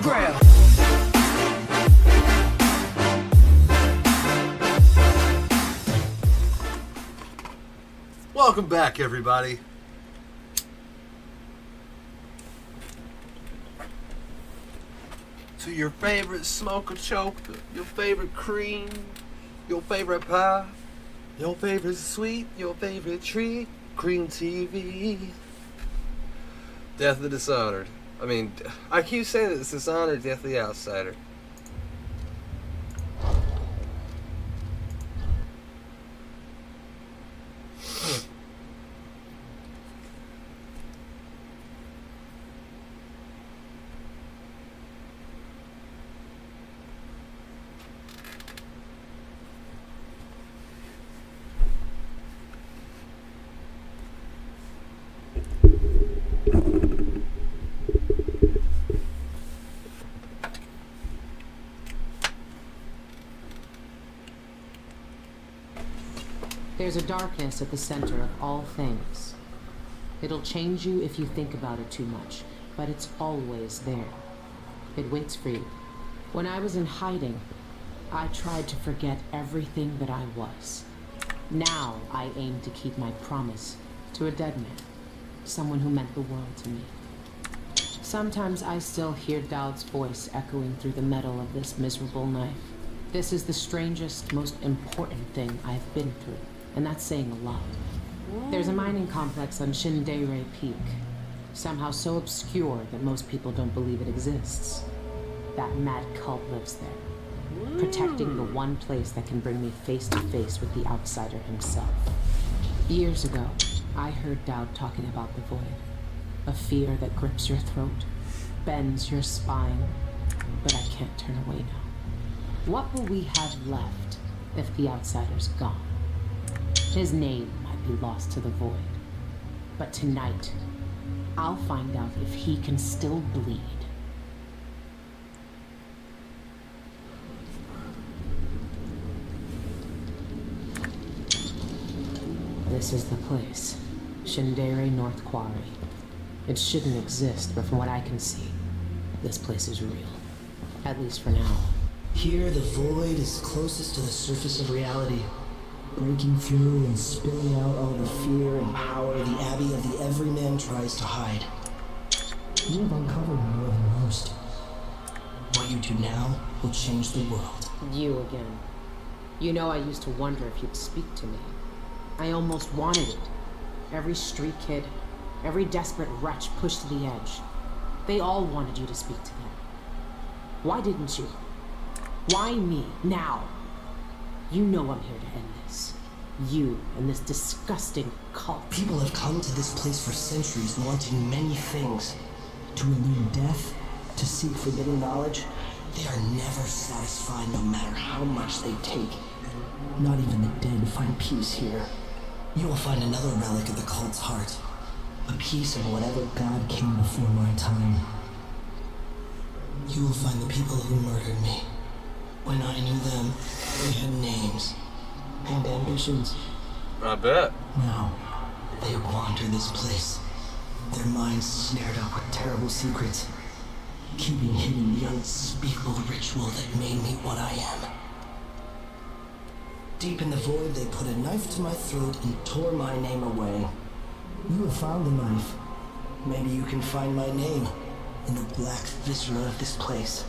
grab. Welcome back, everybody. To your favorite smoker choker, your favorite cream, your favorite pie, your favorite sweet, your favorite treat, Cream TV. Death of the Dishonored. I keep saying that it's Dishonored, Death of the Outsider. There's a darkness at the center of all things. It'll change you if you think about it too much, but it's always there. It waits for you. When I was in hiding, I tried to forget everything that I was. Now I aim to keep my promise to a dead man, someone who meant the world to me. Sometimes I still hear Dowd's voice echoing through the metal of this miserable knife. This is the strangest, most important thing I've been through. And that's saying a lot. There's a mining complex on Shindere Peak, somehow so obscure that most people don't believe it exists. That mad cult lives there, protecting the one place that can bring me face to face with the outsider himself. Years ago, I heard Dowd talking about the void, a fear that grips your throat, bends your spine, but I can't turn away now. What will we have left if the outsider's gone? His name might be lost to the void. But tonight, I'll find out if he can still bleed. This is the place. Shindere North Quarry. It shouldn't exist, but from what I can see, this place is real. At least for now. Here, the void is closest to the surface of reality. Breaking through and spilling out all the fear and power the Abbey of the Everyman tries to hide. You have uncovered more than most. What you do now will change the world. You again. You know, I used to wonder if you'd speak to me. I almost wanted it. Every street kid, every desperate wretch pushed to the edge. They all wanted you to speak to them. Why didn't you? Why me, now? You know I'm here to end this. You and this disgusting cult. People have come to this place for centuries wanting many things. To elude death, to seek forbidden knowledge. They are never satisfied no matter how much they take. Not even the dead find peace here. You will find another relic of the cult's heart. A piece of whatever god came before my time. You will find the people who murdered me. When I knew them, they had names and ambitions. I bet. Now, they wander this place, their minds snared up with terrible secrets, keeping hidden the unspeakable ritual that made me what I am. Deep in the void, they put a knife to my throat and tore my name away. You have found the knife. Maybe you can find my name in the black viscera of this place,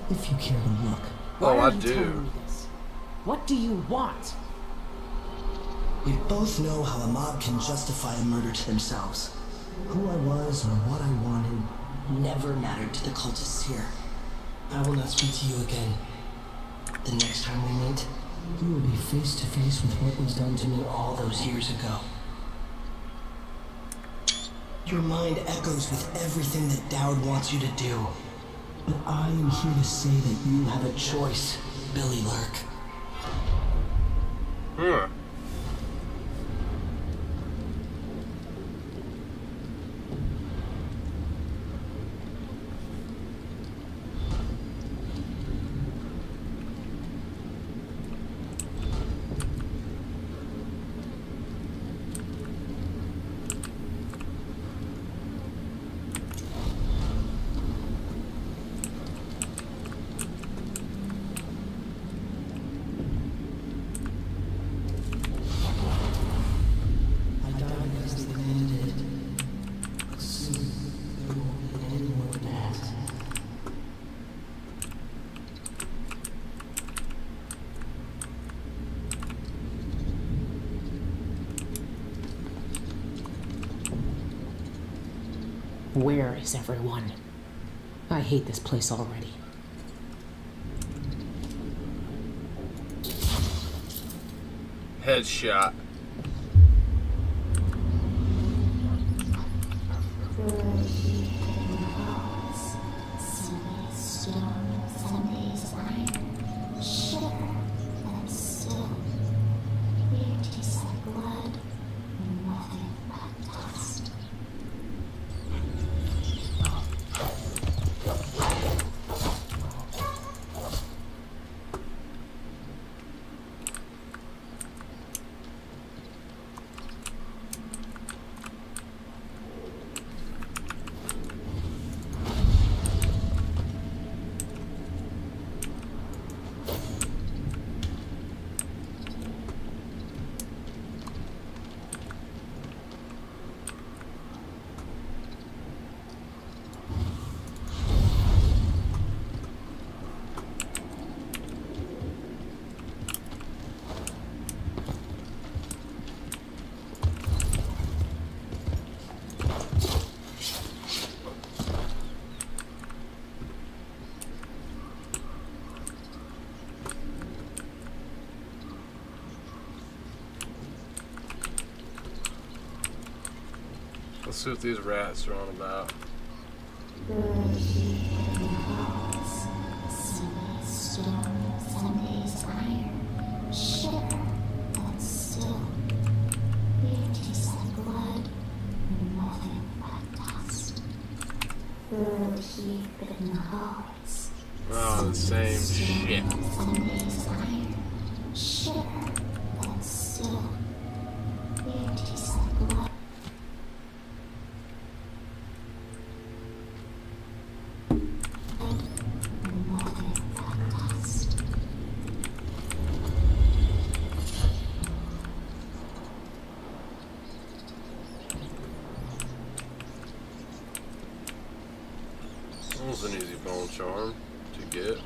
if you care to look. Why I are you do. telling me this? What do you want? We both know how a mob can justify a murder to themselves. Who I was or what I wanted never mattered to the cultists here. I will not speak to you again. The next time we meet, you will be face to face with what was done to me all those years ago. Your mind echoes with everything that Dowd wants you to do. But I am here to say that you have a choice, Billy Lurk. Where is everyone? I hate this place already. Headshot. Let's see what these rats are on about. Oh, the same shit. That was an easy bone charm to get.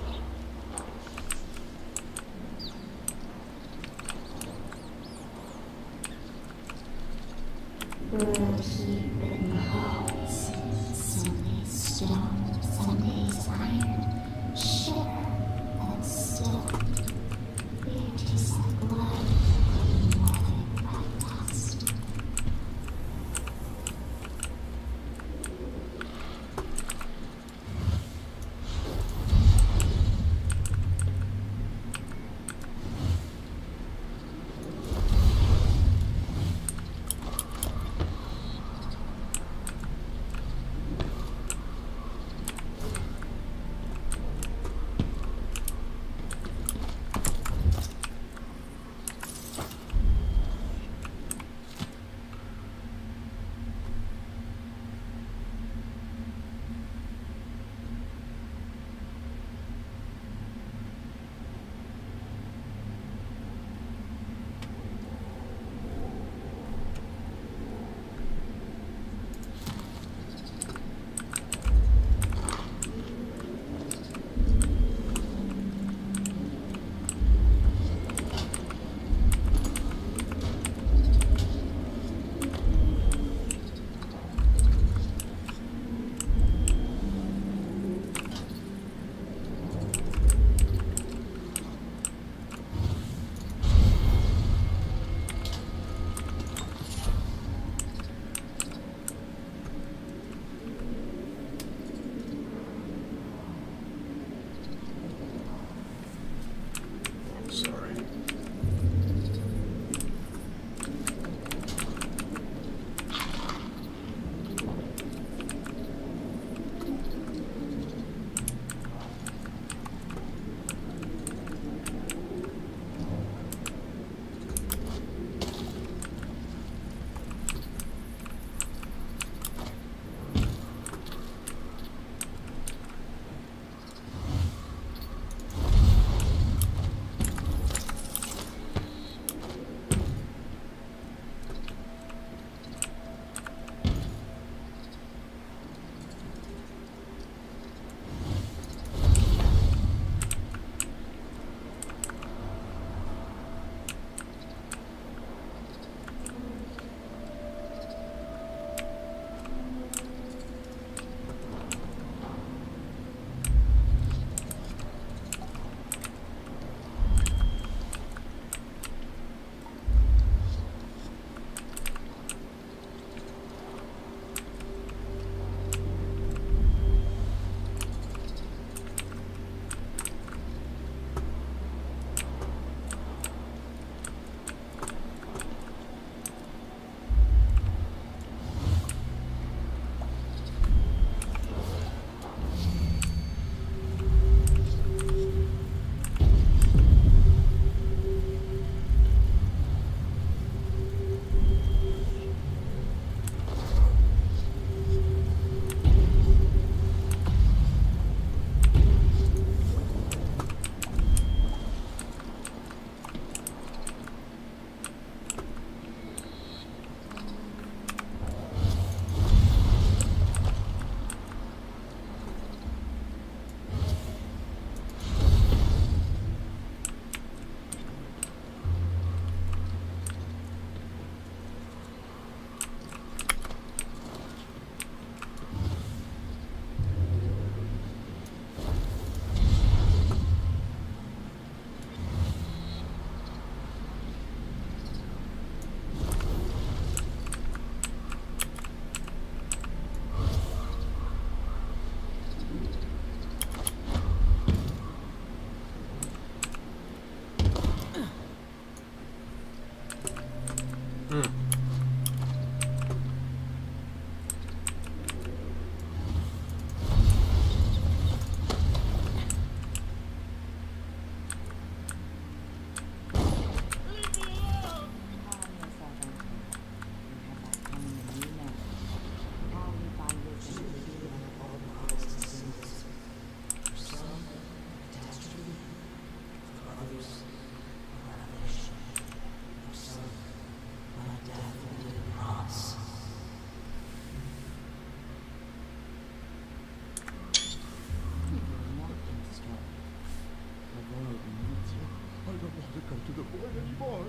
the void anymore.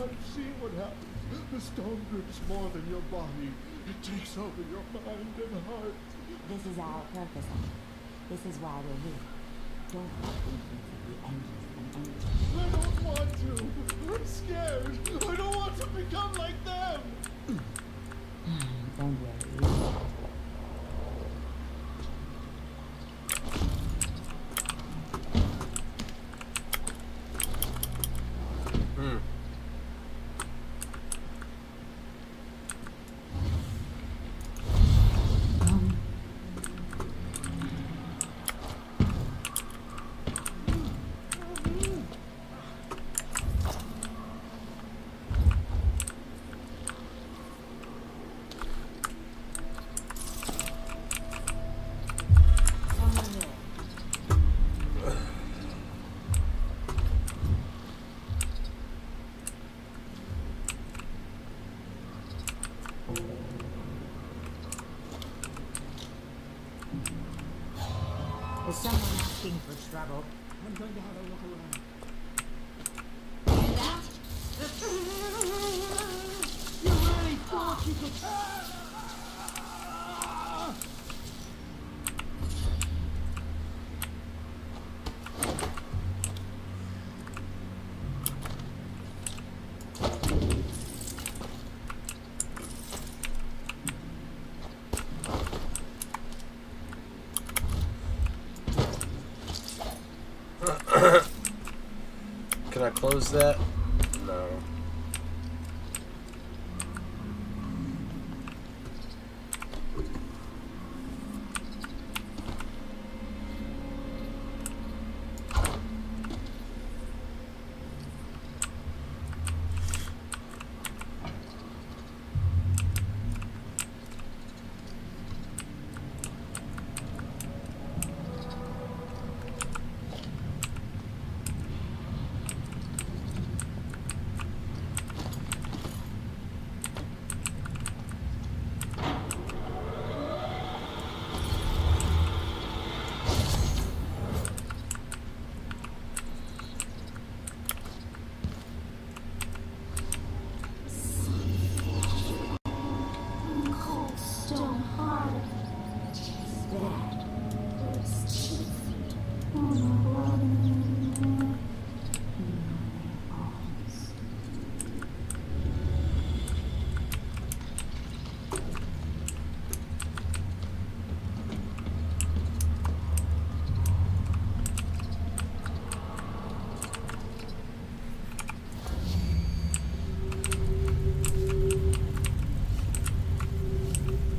I've seen what happens. The stone grips more than your body. It takes over your mind and heart. This is our purpose. This is why we're here. Don't let influence the engines and energy. I don't want to. I'm scared. I don't want to become like them. Don't worry. Is someone asking for trouble? I'm going to have a look around. You really thought you could... Can I close that? No.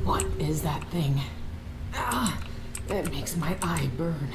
What is that thing? Ah, that makes my eye burn.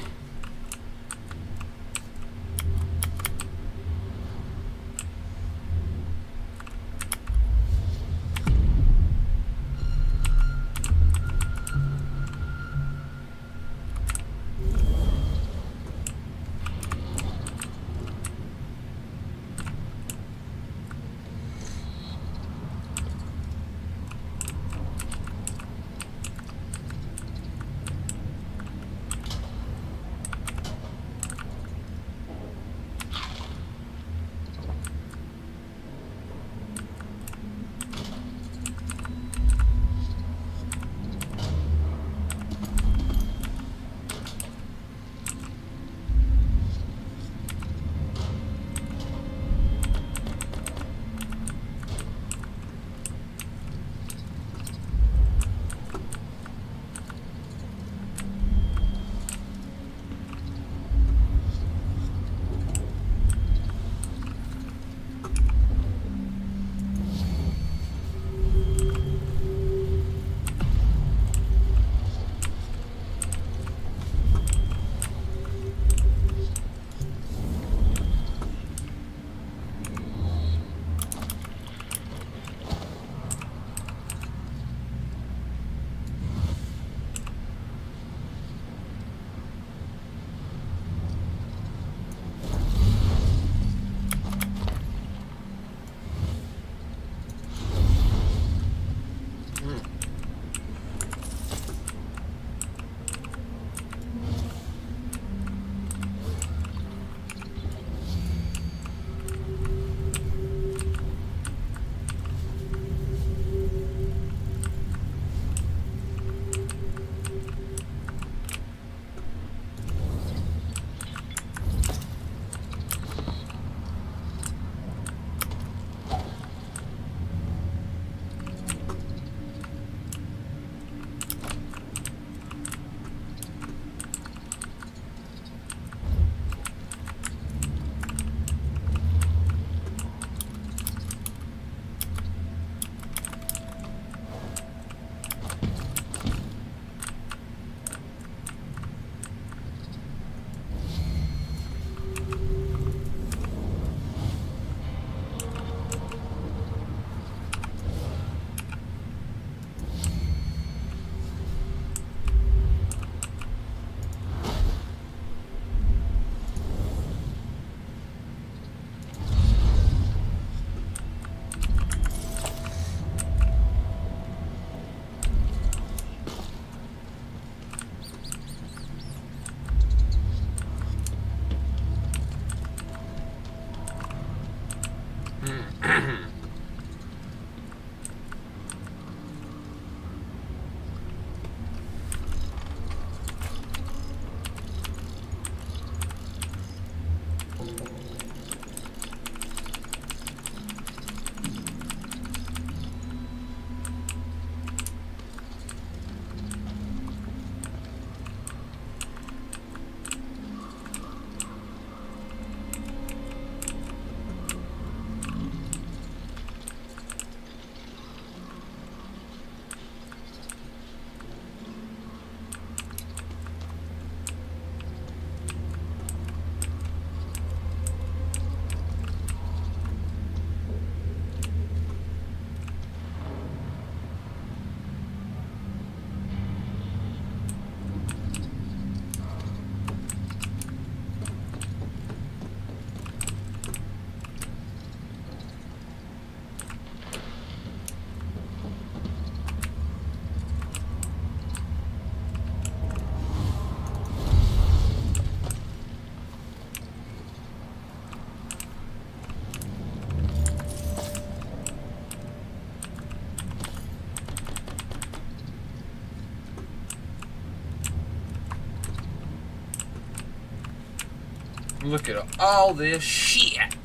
Look at all this shit.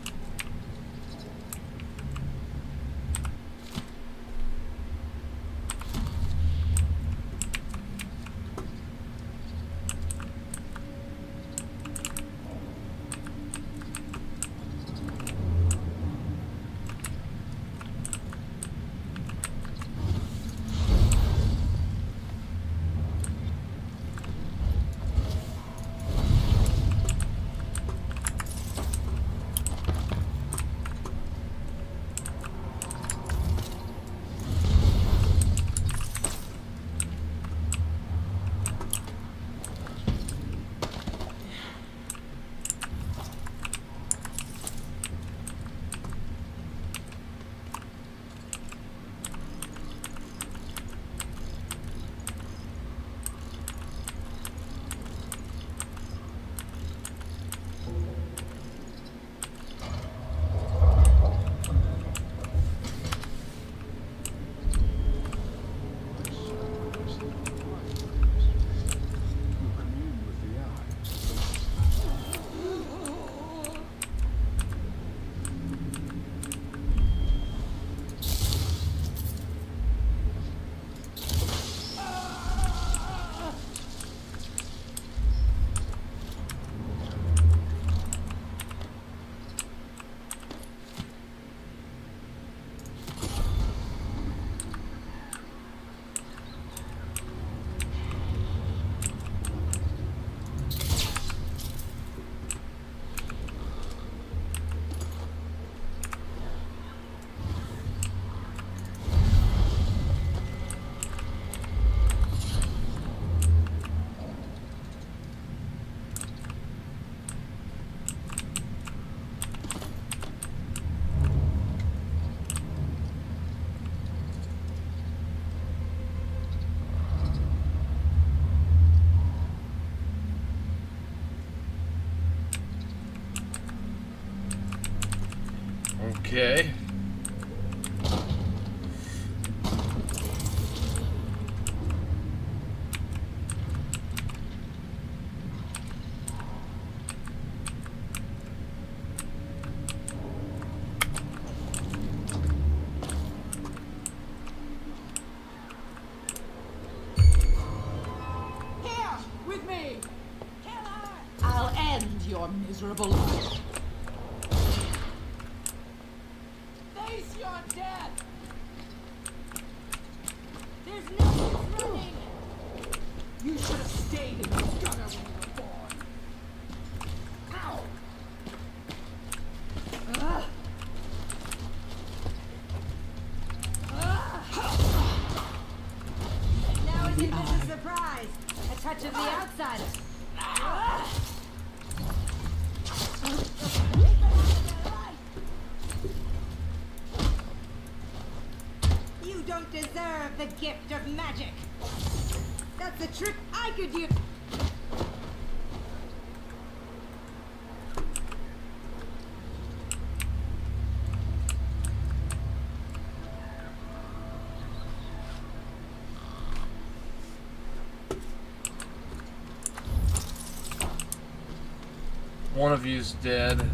Okay. Here, with me! I'll end your miserable life. Face your death! There's no use running! You should have stayed in the gutter when you were born. Ow! Ugh. Now isn't this a surprise? A touch of the outsider. You don't deserve the gift of magic. That's a trick I could use. One of you's dead.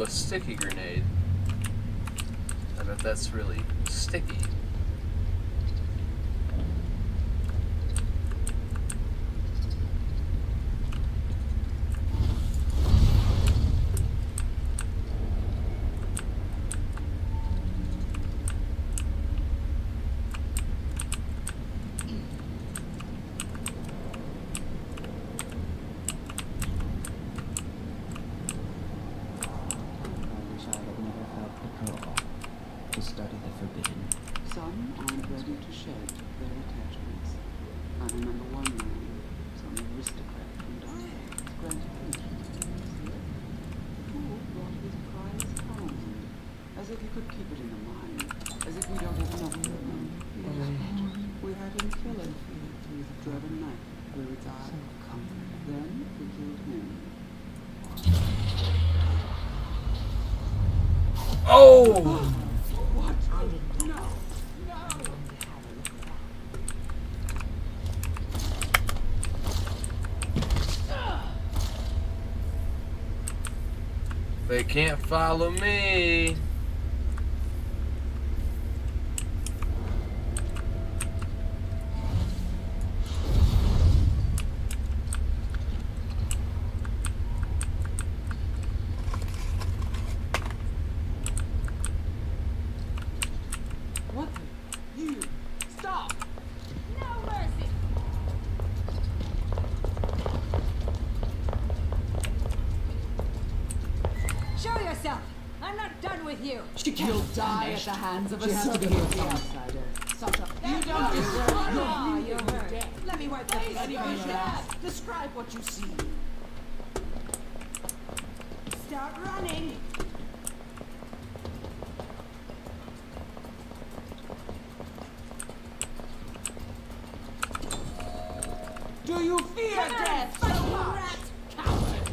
a sticky grenade. I bet that's really sticky. I wish I had never felt the call to study the forbidden. Some aren't ready to shed their attachments. I remember one man, some aristocrat from Darklands, granted permission. See it? The fool brought his prize home, as if he could keep it in the mind, as if we don't have enough of him. We had him kill and feed through the Draven night, where we died. Then we killed him. Oh! What? No! No! They can't follow me. What the? You! Stop! No mercy! Show yourself! I'm not done with you! You'll die at the hands of a has to be servant of here the somewhere. outsider. Such a... You don't That's deserve right. your Ah, bleeding you're hurt. death. Let me wipe the Face blood your from your death. eyes. Describe what you see. Start running! Do you fear Come on, death fight, so you much? rat. Coward!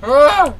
Ah!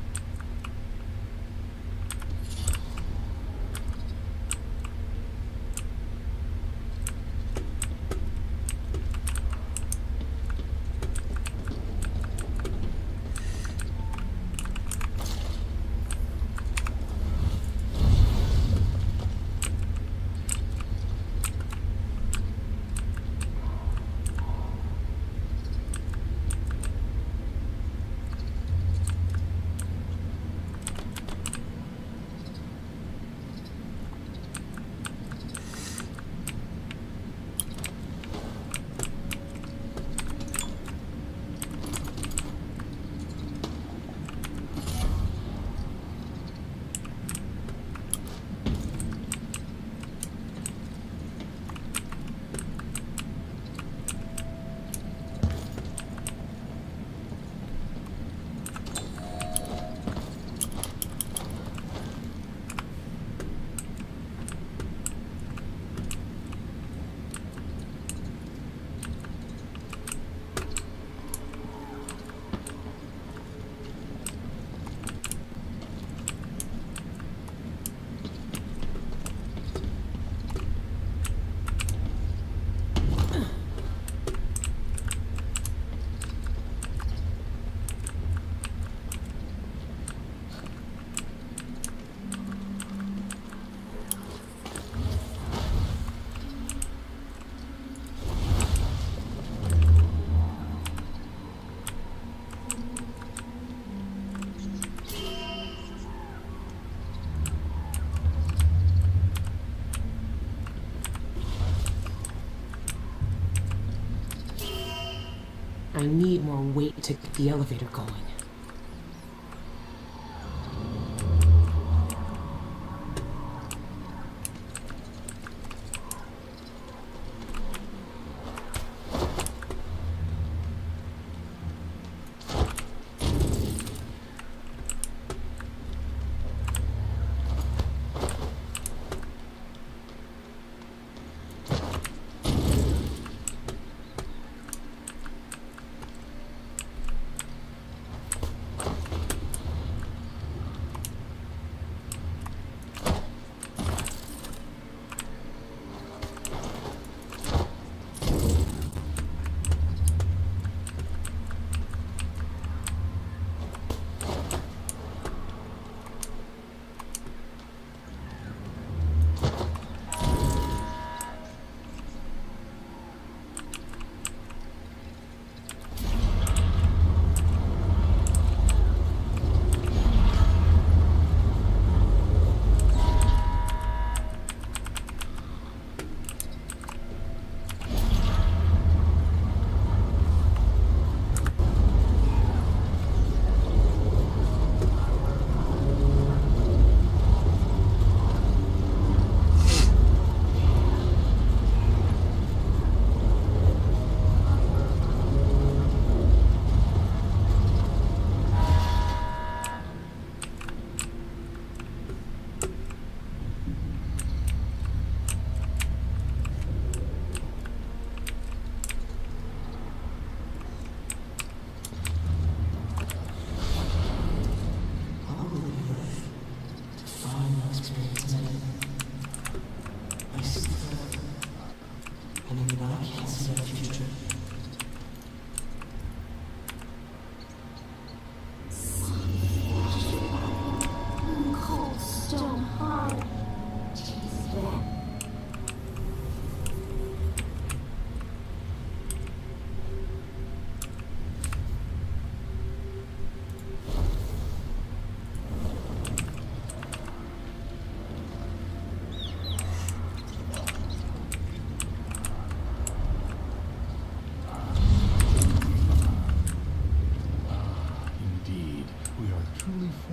I need more weight to get the elevator going.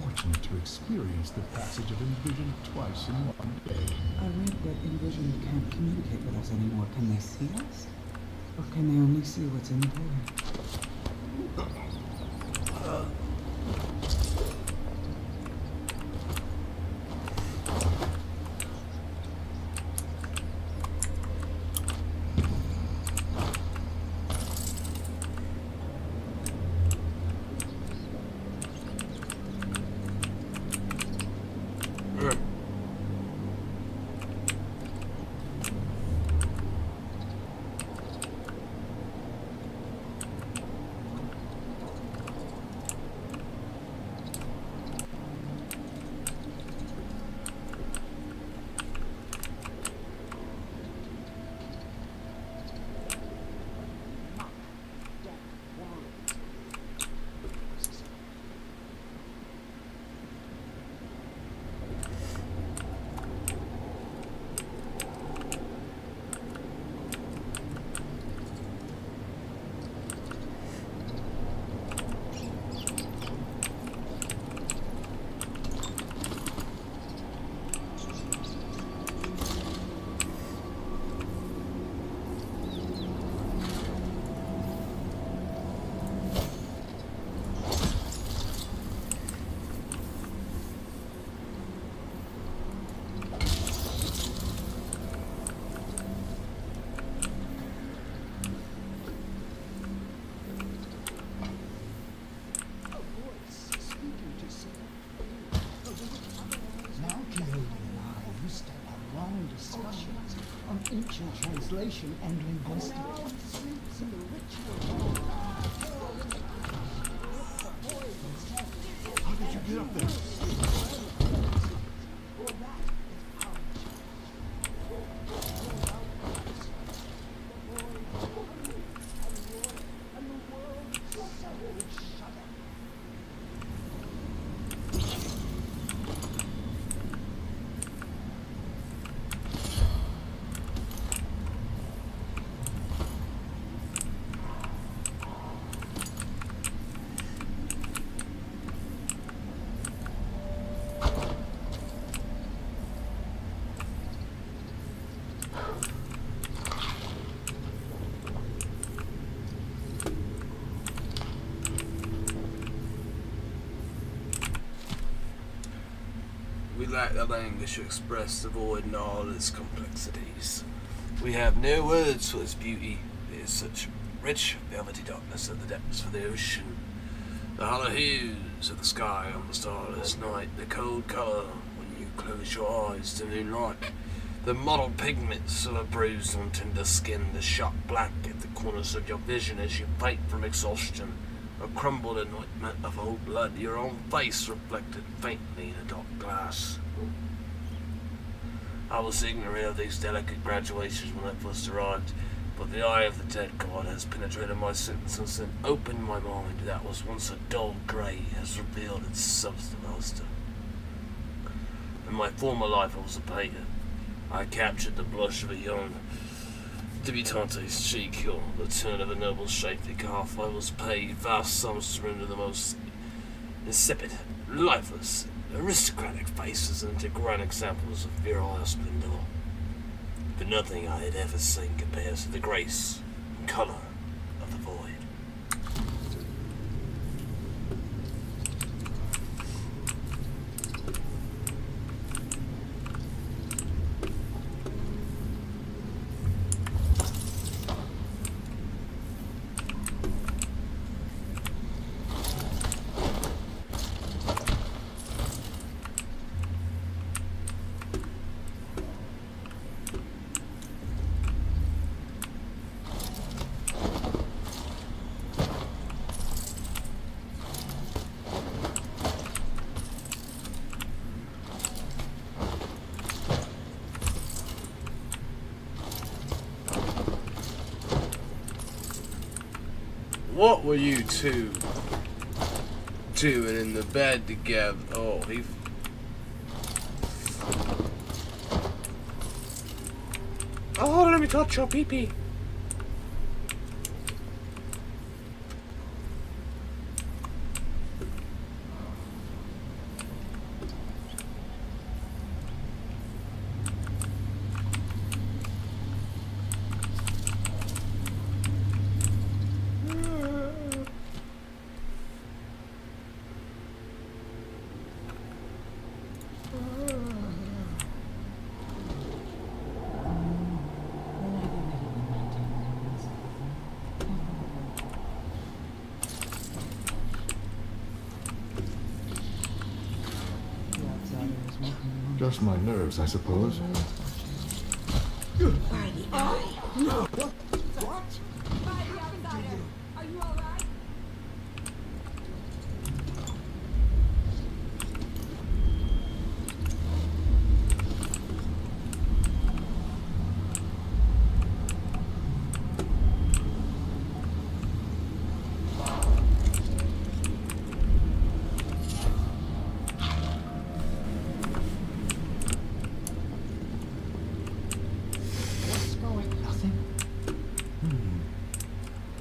fortunate to experience the passage of Envision twice in one day. I read that Envision can't communicate with us anymore. Can they see us? Or can they only see what's in the void? Ancient translation and linguistics. How did you get up there? We lack the language to express the void in all its complexities. We have no words for its beauty. There is such rich, velvety darkness at the depths of the ocean. The hollow hues of the sky on the starless night, the cold colour when you close your eyes to moonlight, the mottled pigments of a bruised and tender skin, the sharp black at the corners of your vision as you faint from exhaustion, a crumbled anointment of old blood, your own face reflected faintly in a dark glass. I was ignorant of these delicate graduations when I first arrived, but the eye of the dead god has penetrated my senses and opened my mind that was once a dull grey has revealed itself to the master. In my former life I was a pagan. I captured the blush of a young debutante's cheek, or the turn of a noble shapely calf. I was paid vast sums to render the most insipid, lifeless, aristocratic faces into grand examples of virile splendor. But nothing I had ever seen compares to the grace and colour of the void. What were you two doing in the bed together? Oh, he... Oh, let me touch your pee-pee. Just my nerves, I suppose. Mighty outsider, are you alright? What's going? Nothing?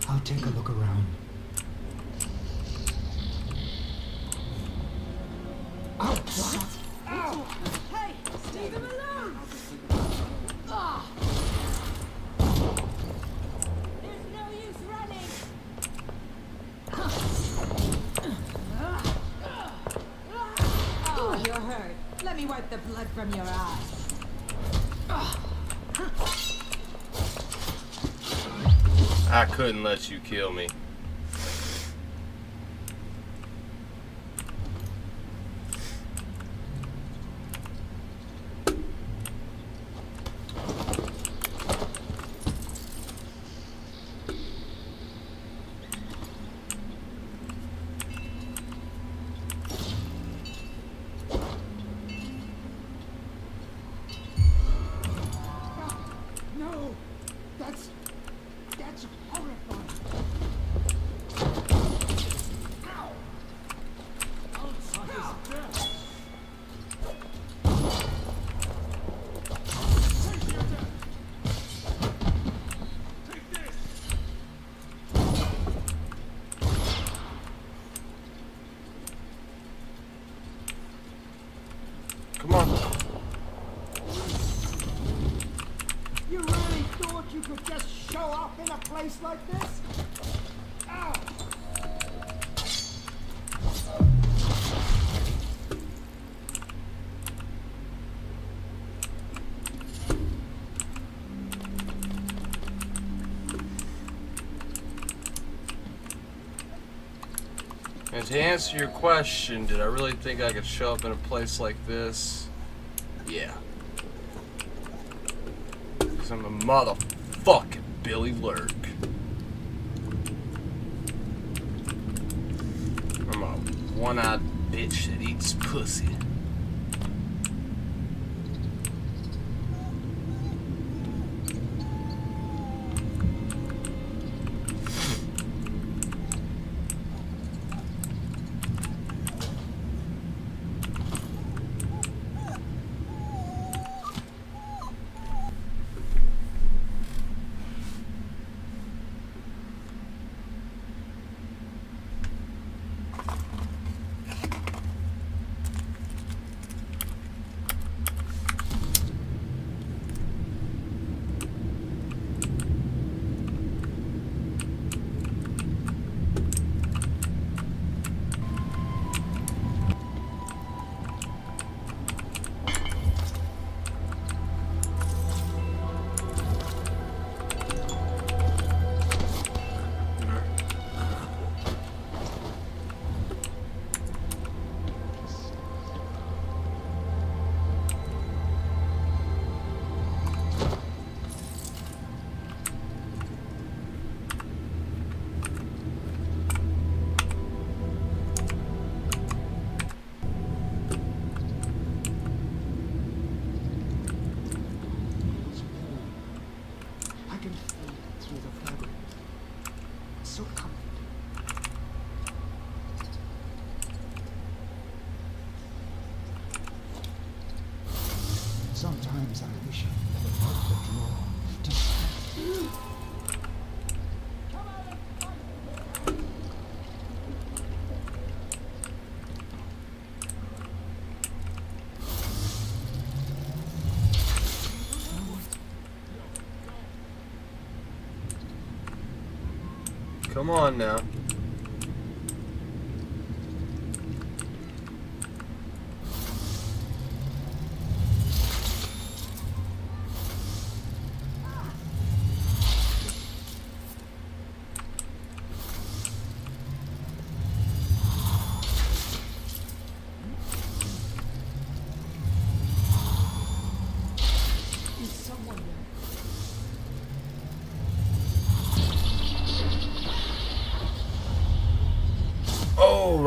I'll take a look around. Oh, what? Hey, leave him alone! Ah! There's no use running! Oh, you're hurt. Let me wipe the blood from your eyes. I couldn't let you kill me. No! That's horrifying! Ow! Outside is death! Take your death! Take this! Come on. You really thought you could just show up in a place like this? Ow! And to answer your question, did I really think I could show up in a place like this? Yeah. Because I'm a motherfucking Billy Lurk. I'm a one-eyed bitch that eats pussy. I can feel it through the fabric. It's so comforting. Sometimes I wish I never broke the draw. Just Come on now.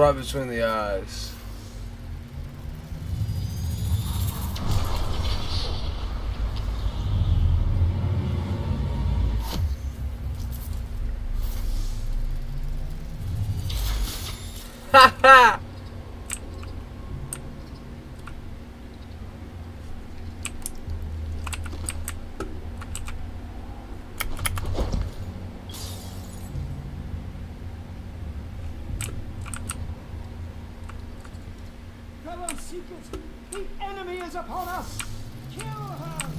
right between the eyes. Ha ha! Fellow Seekers, the enemy is upon us! Kill her!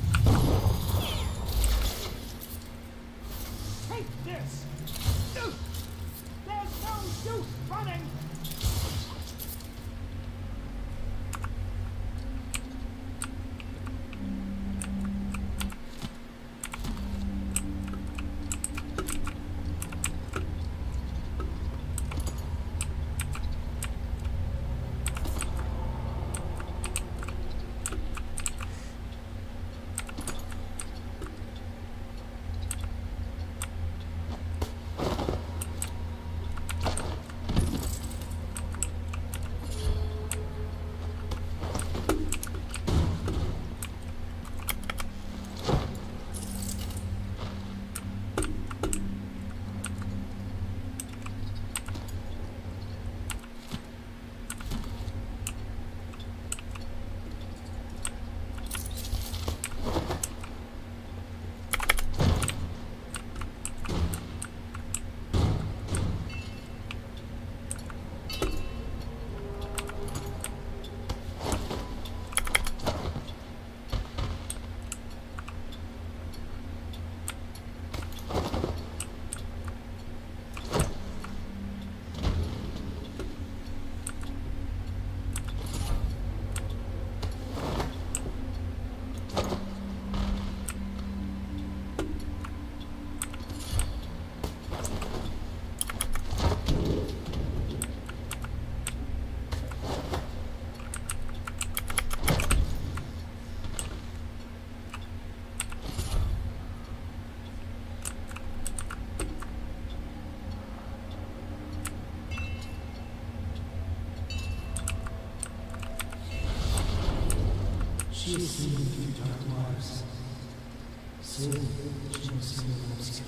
Take this! There's no use running! She is seen through dark waters. Soon, she will see the obscure.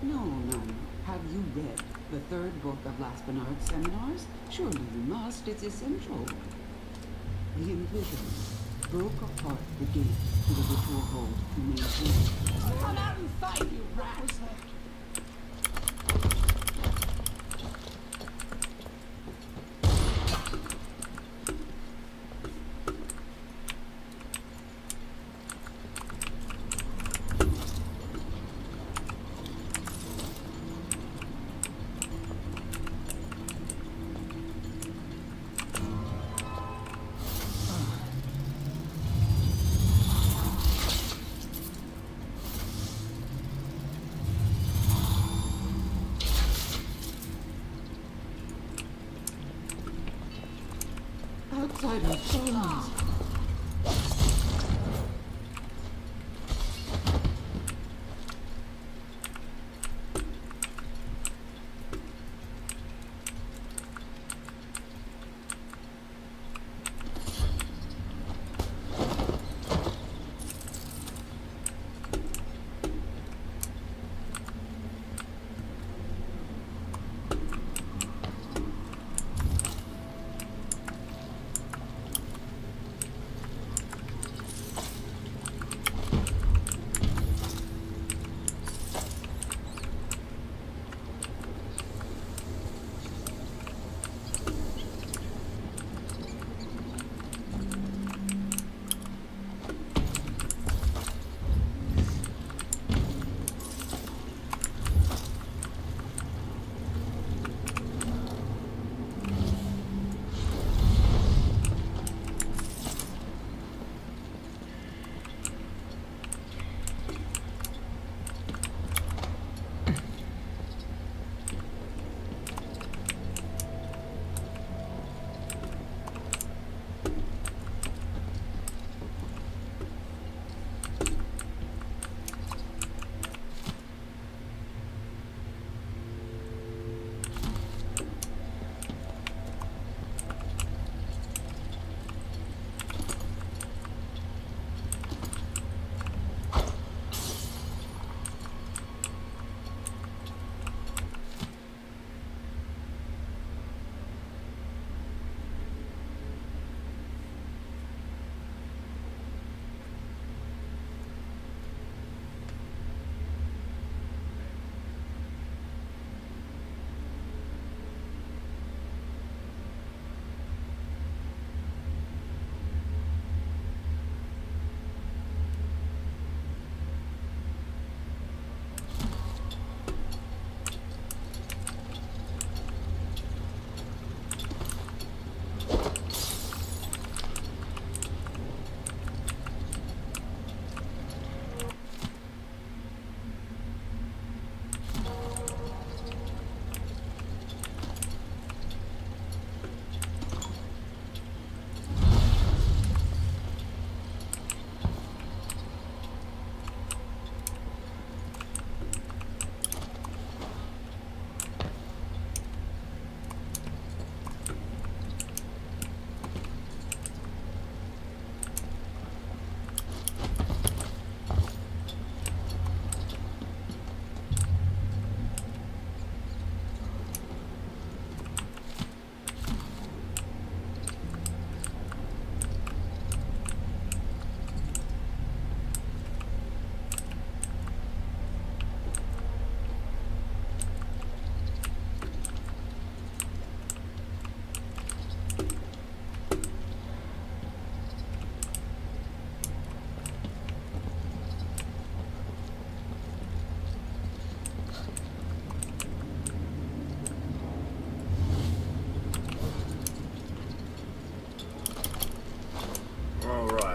No. Have you read the third book of Last Bernard's seminars? Surely you must. It's essential. The Inquisitor broke apart the gate to the ritual hold to maintain. Come out and fight, you rat! Outsiders, bones.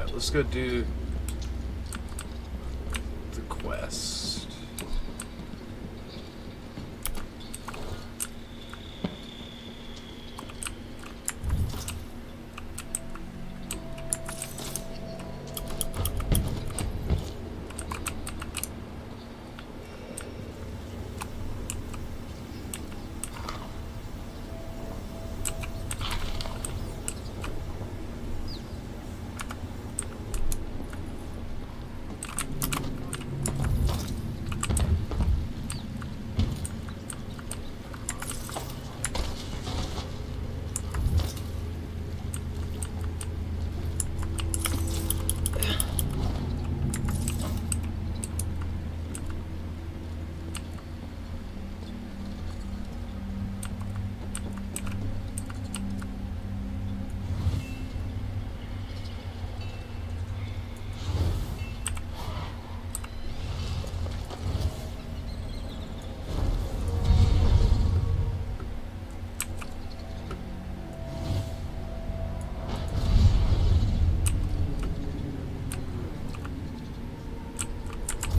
Alright, let's go do the quest.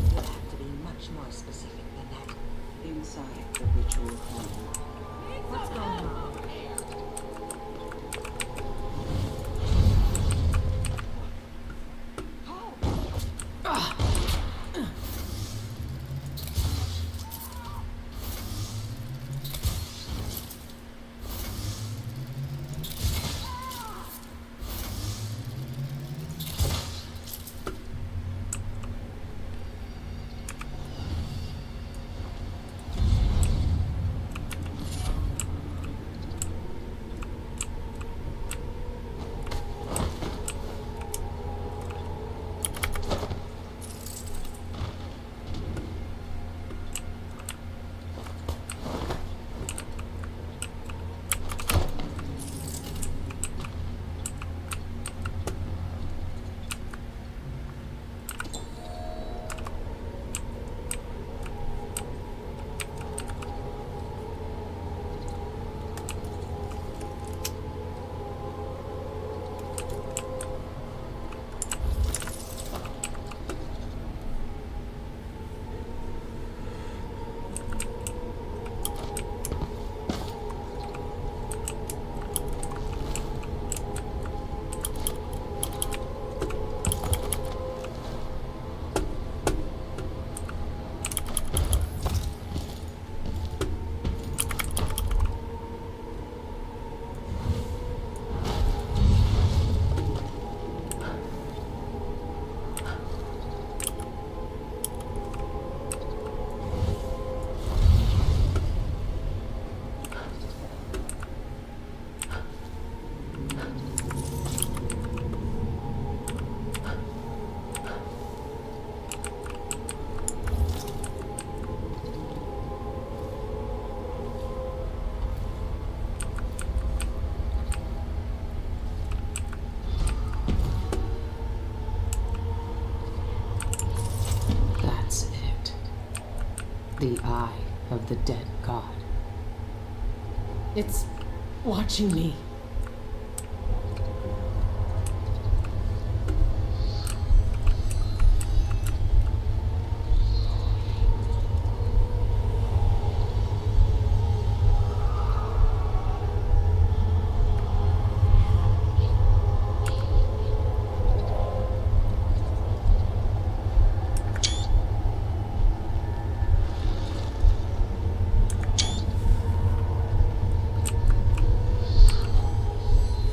You'll have to be much more specific than that. Inside the ritual hall. What's going on? The eye of the dead god. It's watching me.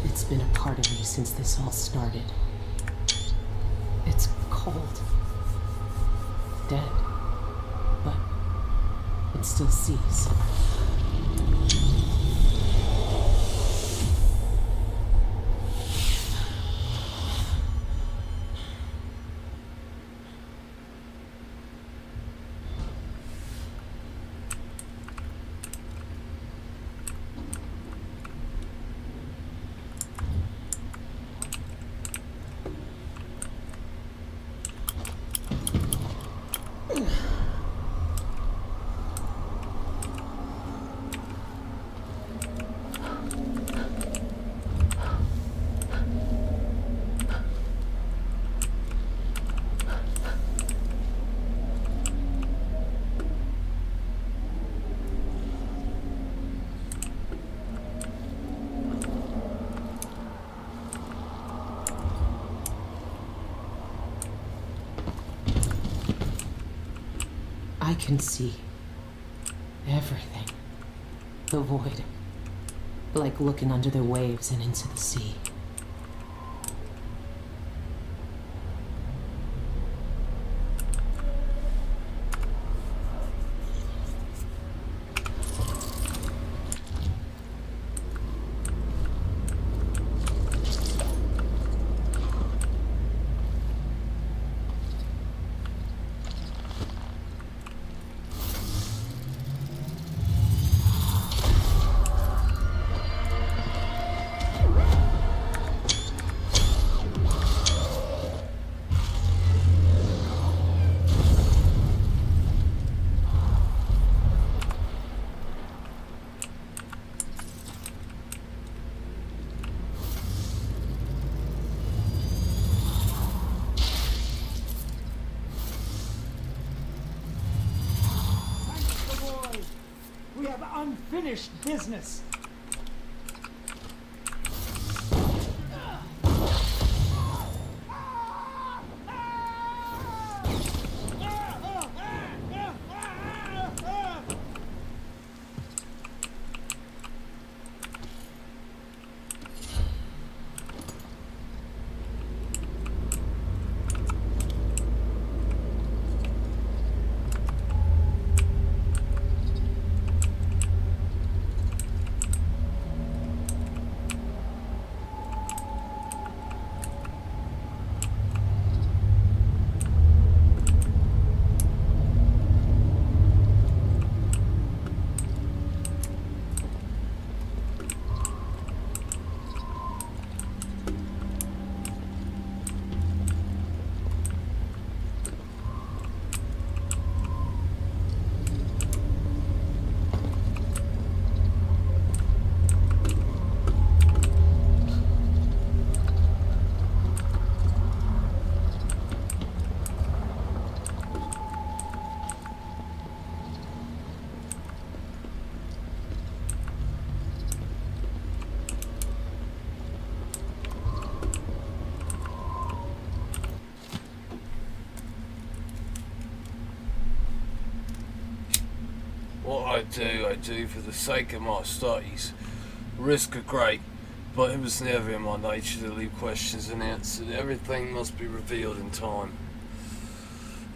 It's been a part of me since this all started. It's cold. Dead. But it still sees. I can see everything. The void. Like looking under the waves and into the sea. We have unfinished business. What I do for the sake of my studies. Risk are great, but it was never in my nature to leave questions unanswered. Everything must be revealed in time.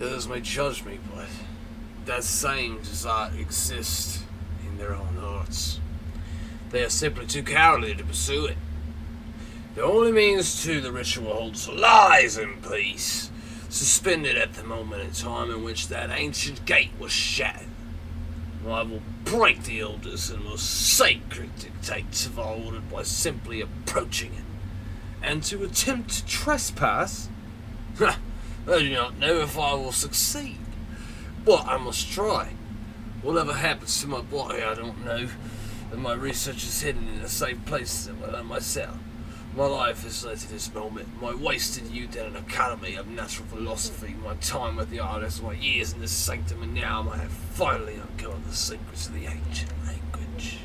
Others may judge me, but that same desire exists in their own hearts. They are simply too cowardly to pursue it. The only means to the ritual holds lies in peace, suspended at the moment in time in which that ancient gate was shattered. I will break the oldest and most sacred dictates of our order by simply approaching it. And to attempt to trespass? I do not know if I will succeed, but I must try. Whatever happens to my body, I don't know, and my research is hidden in a safe place somewhere like myself. My life has led to this moment, my wasted youth in an academy of natural philosophy, my time with the artist, my years in this sanctum, and now I have finally uncovered the secrets of the ancient language.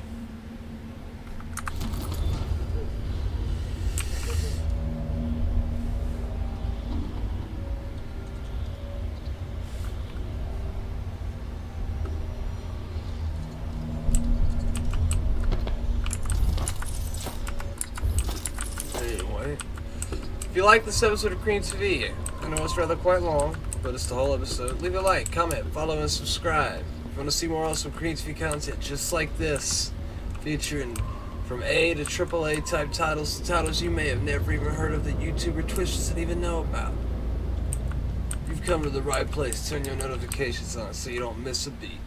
If you like this episode of CreamTV, I know it's rather quite long, but it's the whole episode. Leave a like, comment, follow, and subscribe. If you want to see more awesome CreamTV content just like this, featuring from A to AAA type titles to titles you may have never even heard of that YouTube or Twitch doesn't even know about, you've come to the right place. Turn your notifications on so you don't miss a beat.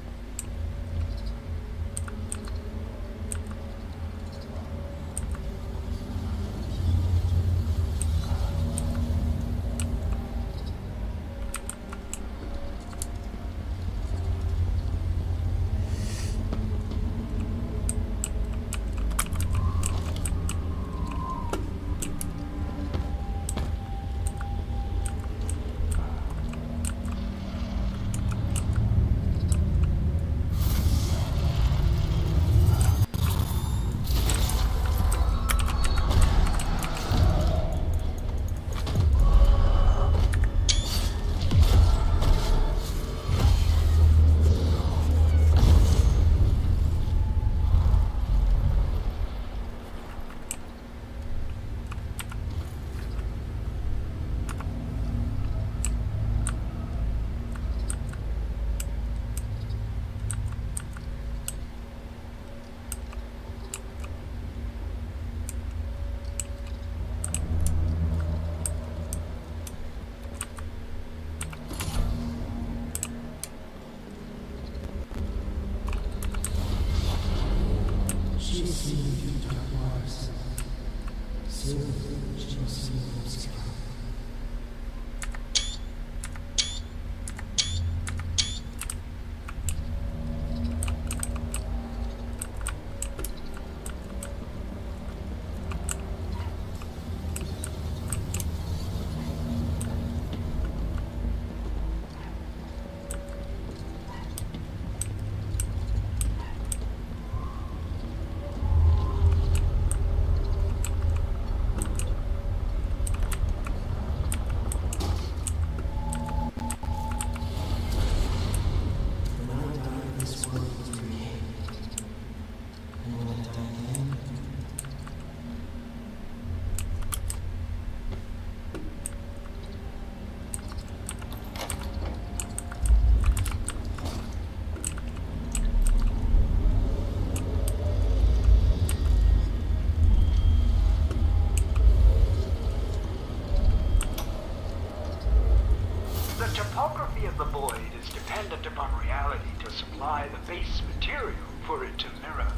copy of the void is dependent upon reality to supply the base material for it to mirror.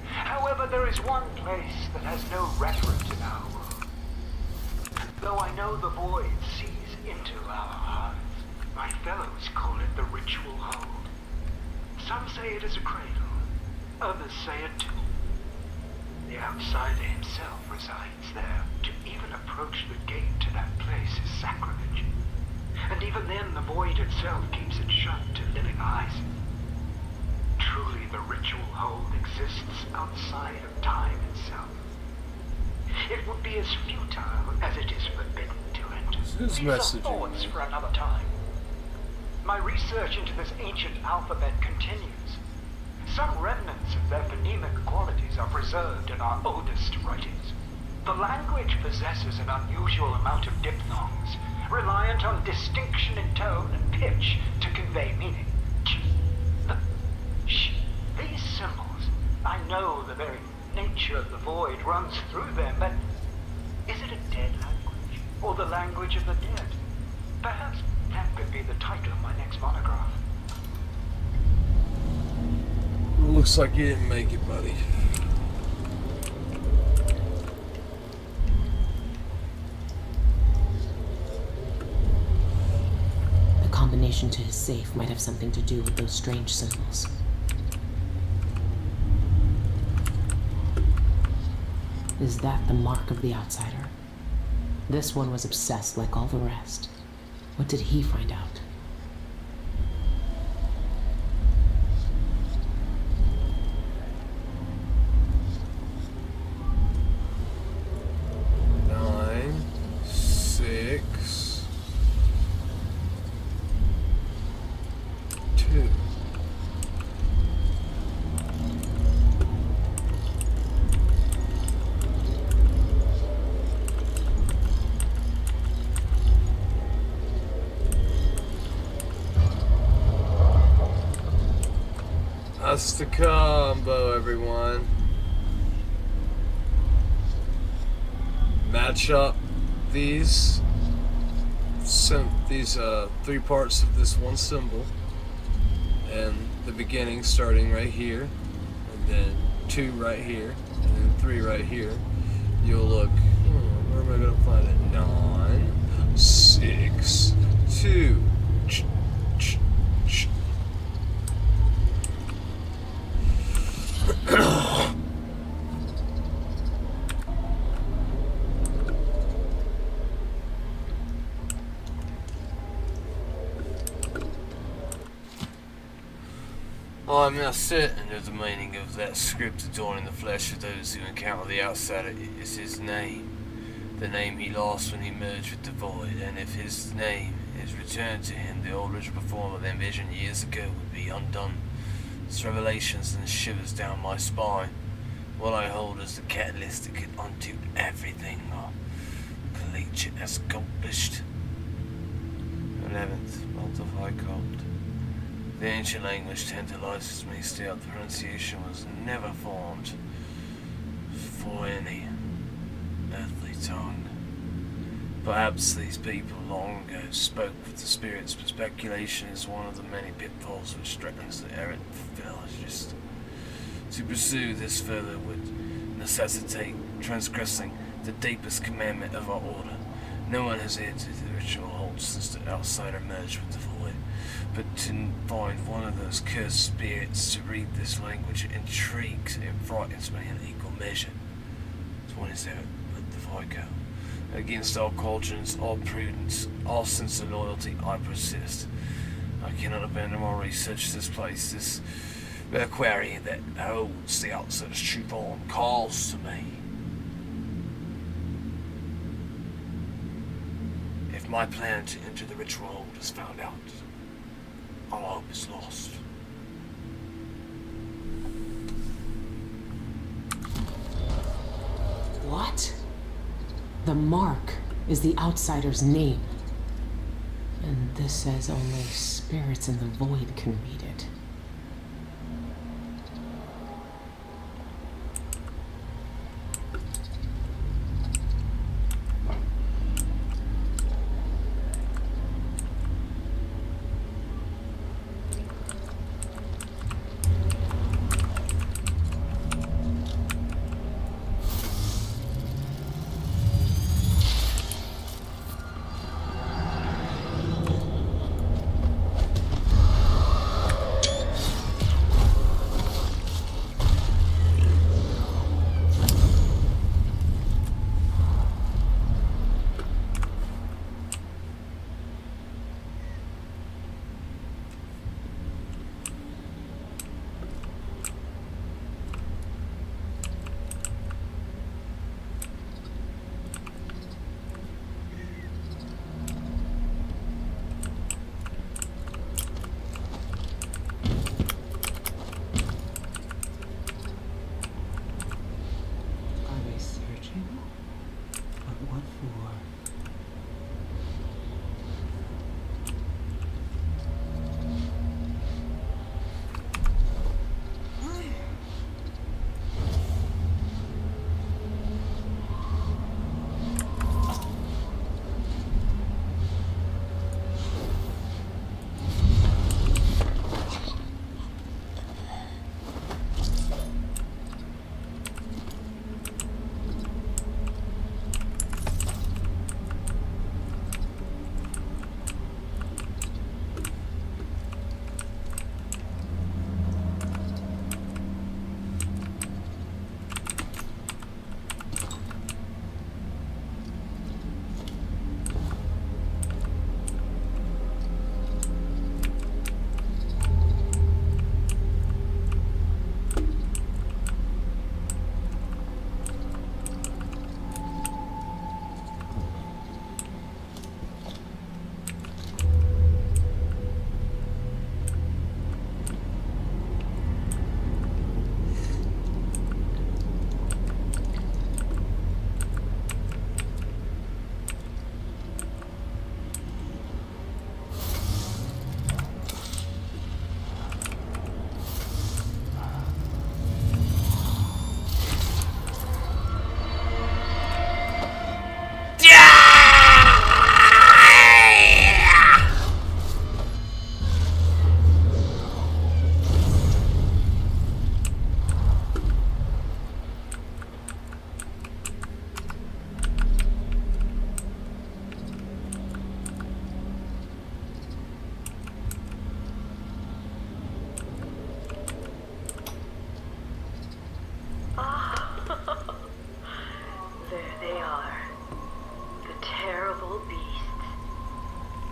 However, there is one place that has no reference in our world. Though I know the void sees into our hearts, my fellows call it the ritual hold. Some say it is a cradle, others say a tomb. The outsider himself resides there. To even approach the gate to that place is sacrilege. And even then, the void itself keeps it shut to living eyes. Truly, the ritual hold exists outside of time itself. It would be as futile as it is forbidden to enter. Whose These message are thoughts for another time. My research into this ancient alphabet continues. Some remnants of their phonemic qualities are preserved in our oldest writings. The language possesses an unusual amount of diphthongs, reliant on distinction in tone and pitch to convey meaning. These symbols, I know the very nature of the void runs through them, but is it a dead language, or the language of the dead? Perhaps that could be the title of my next monograph. Looks like you didn't make it, buddy. The combination to his safe might have something to do with those strange symbols. Is that the mark of the outsider? This one was obsessed like all the rest. What did he find out? That's the combo, everyone. Match up these three parts of this one symbol, and the beginning starting right here, and then 2 right here, and then 3 right here. You'll look. Where am I gonna find it? 9, 6, 2. I am now certain of the meaning of that script adorning the flesh of those who encounter the outsider is his name, the name he lost when he merged with the void, and if his name is returned to him, the old ritual form of envisioned years ago would be undone. This revelation sends shivers down my spine. What I hold is the catalyst that could undo everything collegiate has accomplished. 11th, month of High Cold. The ancient language tantalizes me still. The pronunciation was never formed for any earthly tongue. Perhaps these people long ago spoke with the spirits, but speculation is one of the many pitfalls which threatens the errant philologist. To pursue this further would necessitate transgressing the deepest commandment of our order. No one has entered the ritual hold since the outsider merged with the void, but to find one of those cursed spirits to read this language intrigues and frightens me in equal measure. 27. Let the void go. Against all cautions, all prudence, all sense of loyalty, I persist. I cannot abandon my research. This place, this aquarium that holds the outsider's true form, calls to me. If my plan to enter the ritual hold is found out, all hope is lost. What? The mark is the outsider's name. And this says only spirits in the void can read it.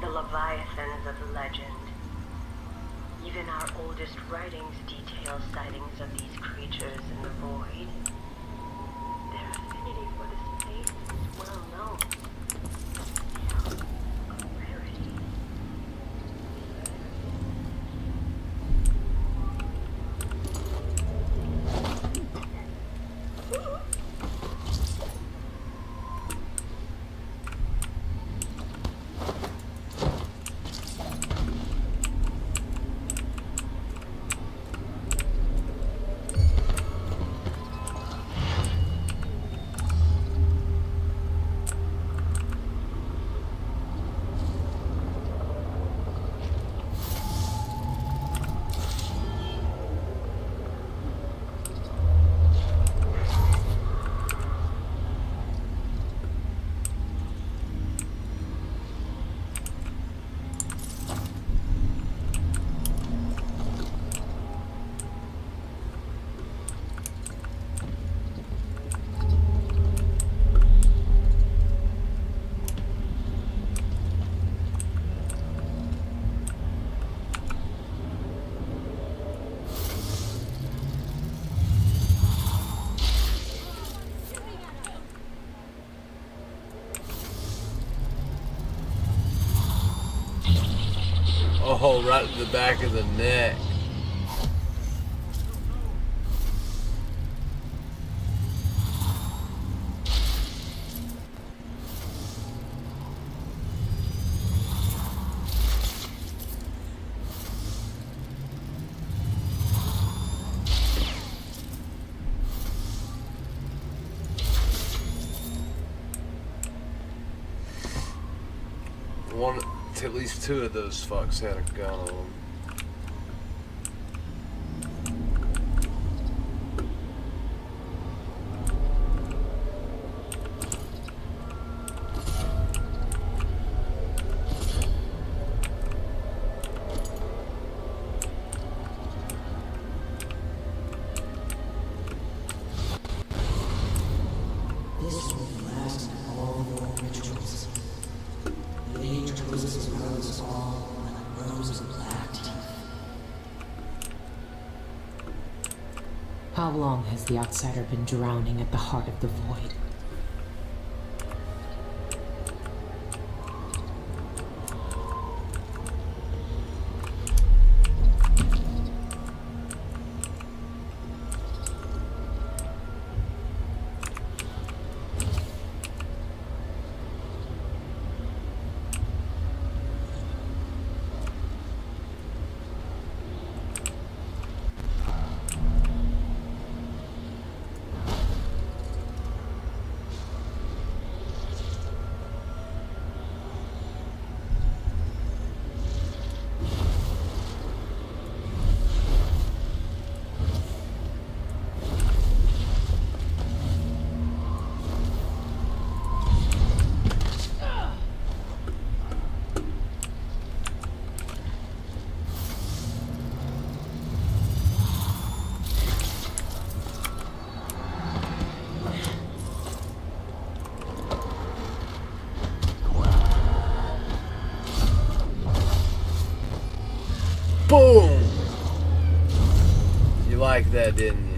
the leviathans of legend. Even our oldest writings detail sightings of these creatures in the void. Their affinity for the space is well known. Still, a rarity. Oh, right in the back of the neck. One, at least two of those fucks had a gun on them. This will last all your rituals. The age closes around us all like rows of black teeth. How long has the outsider been drowning at the heart of the void? Boom! You liked that, didn't you?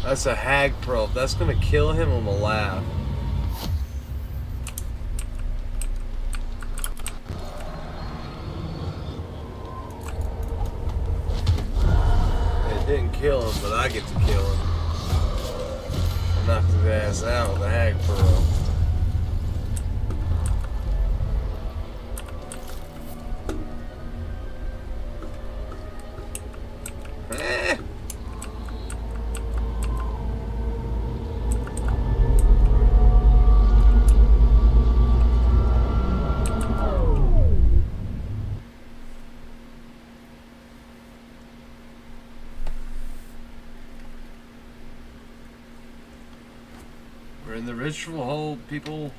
That's a hag pearl. If that's gonna kill him, I'm gonna laugh. It didn't kill him, but I get to kill him. I knocked his ass out with a hag pearl. the ritual hold people?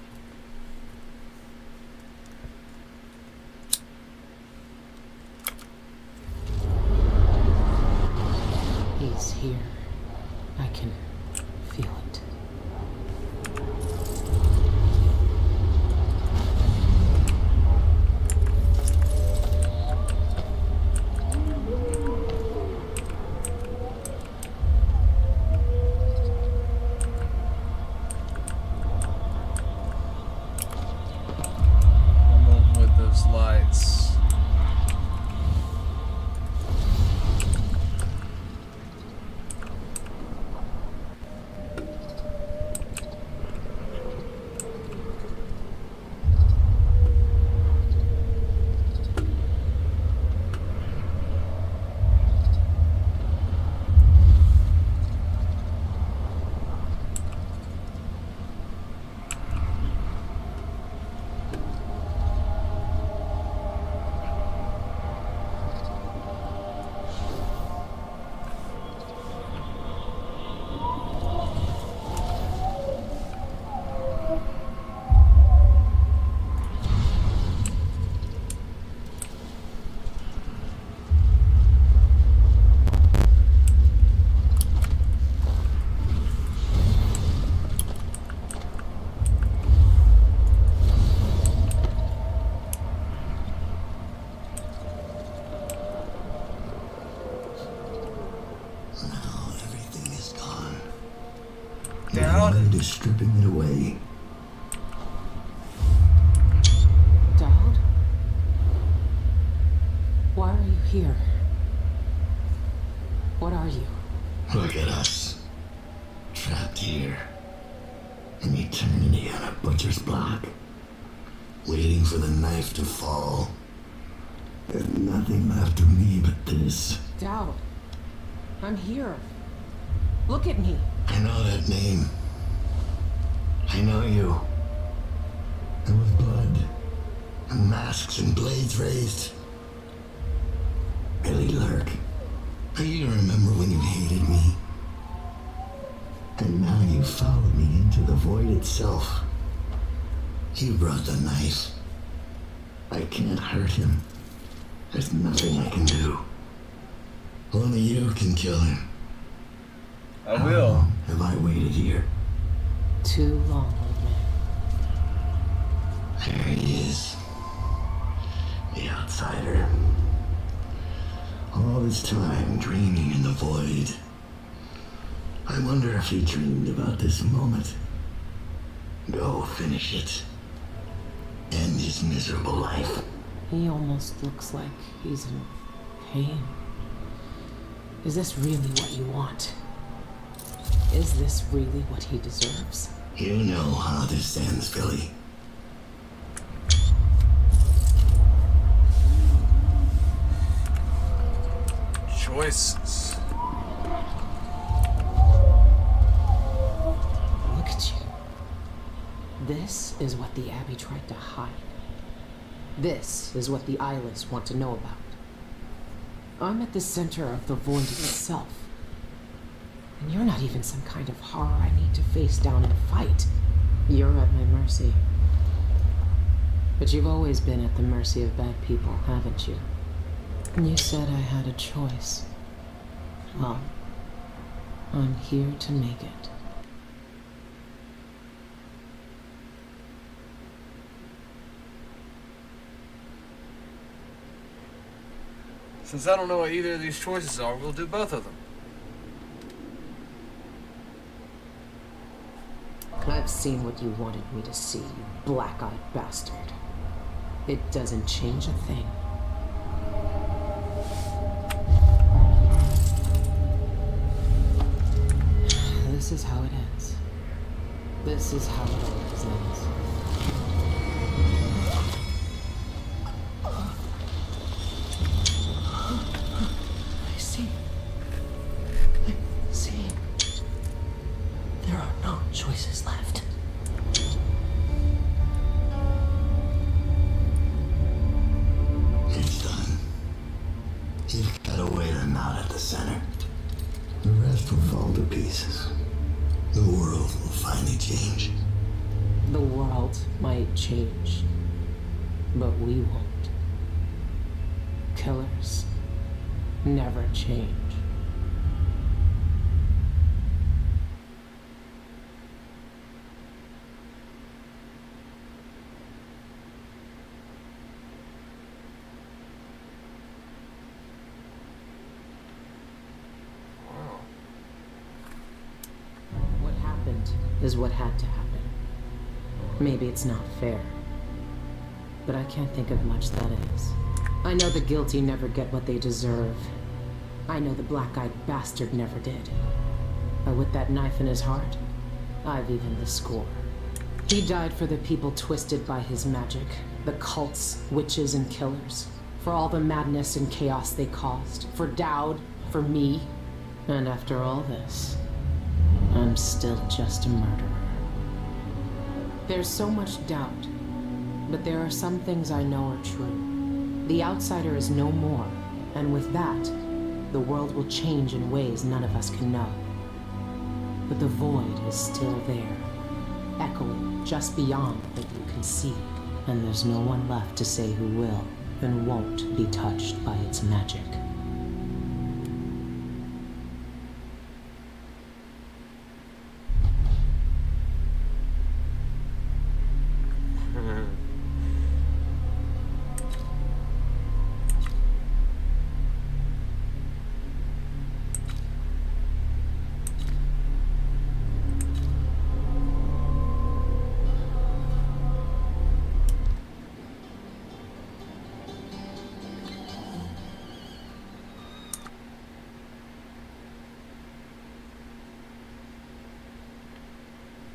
He's here. I can feel it. I'm with those lights. Now everything is gone. Down. The void is stripping it away. Dad? Why are you here? What are you? Look at us. Trapped here. An eternity on a butcher's block. Waiting for the knife to fall. There's nothing left of me but this. Dad, I'm here. Look at me. I know that name. I know you. There was blood. And masks and blades raised. Billy Lurk. You remember when you hated me? And now you followed me into the void itself. You brought the knife. I can't hurt him. There's nothing I can do. Only you can kill him. I How will. long have I waited here? Too long, old man. There he is. The outsider. All this time dreaming in the void. I wonder if he dreamed about this moment. Go finish it. End his miserable life. He almost looks like he's in pain. Is this really what you want? Is this really what he deserves? You know how this ends, Billy. Choices. Look at you. This is what the Abbey tried to hide. This is what the eyeless want to know about. I'm at the center of the void itself. And you're not even some kind of horror I need to face down and fight. You're at my mercy. But you've always been at the mercy of bad people, haven't you? You said I had a choice. Well, I'm here to make it. Since I don't know what either of these choices are, we'll do both of them. I've seen what you wanted me to see, you black-eyed bastard. It doesn't change a thing. This is how it ends. This is how it always ends. I see. There are no choices left. It's done. You've cut away the knot at the center. The rest will fall to pieces. The world will finally change. The world might change, but we won't. Killers never change. What happened is what had to happen. Maybe it's not fair, but I can't think of much that is. I know the guilty never get what they deserve. I know the black-eyed bastard never did. But with that knife in his heart, I've evened the score. He died for the people twisted by his magic, the cults, witches, and killers, for all the madness and chaos they caused, for Dowd, for me, and after all this, I'm still just a murderer. There's so much doubt, but there are some things I know are true. The outsider is no more, and with that, the world will change in ways none of us can know. But the void is still there, echoing just beyond what you can see, and there's no one left to say who will and won't be touched by its magic.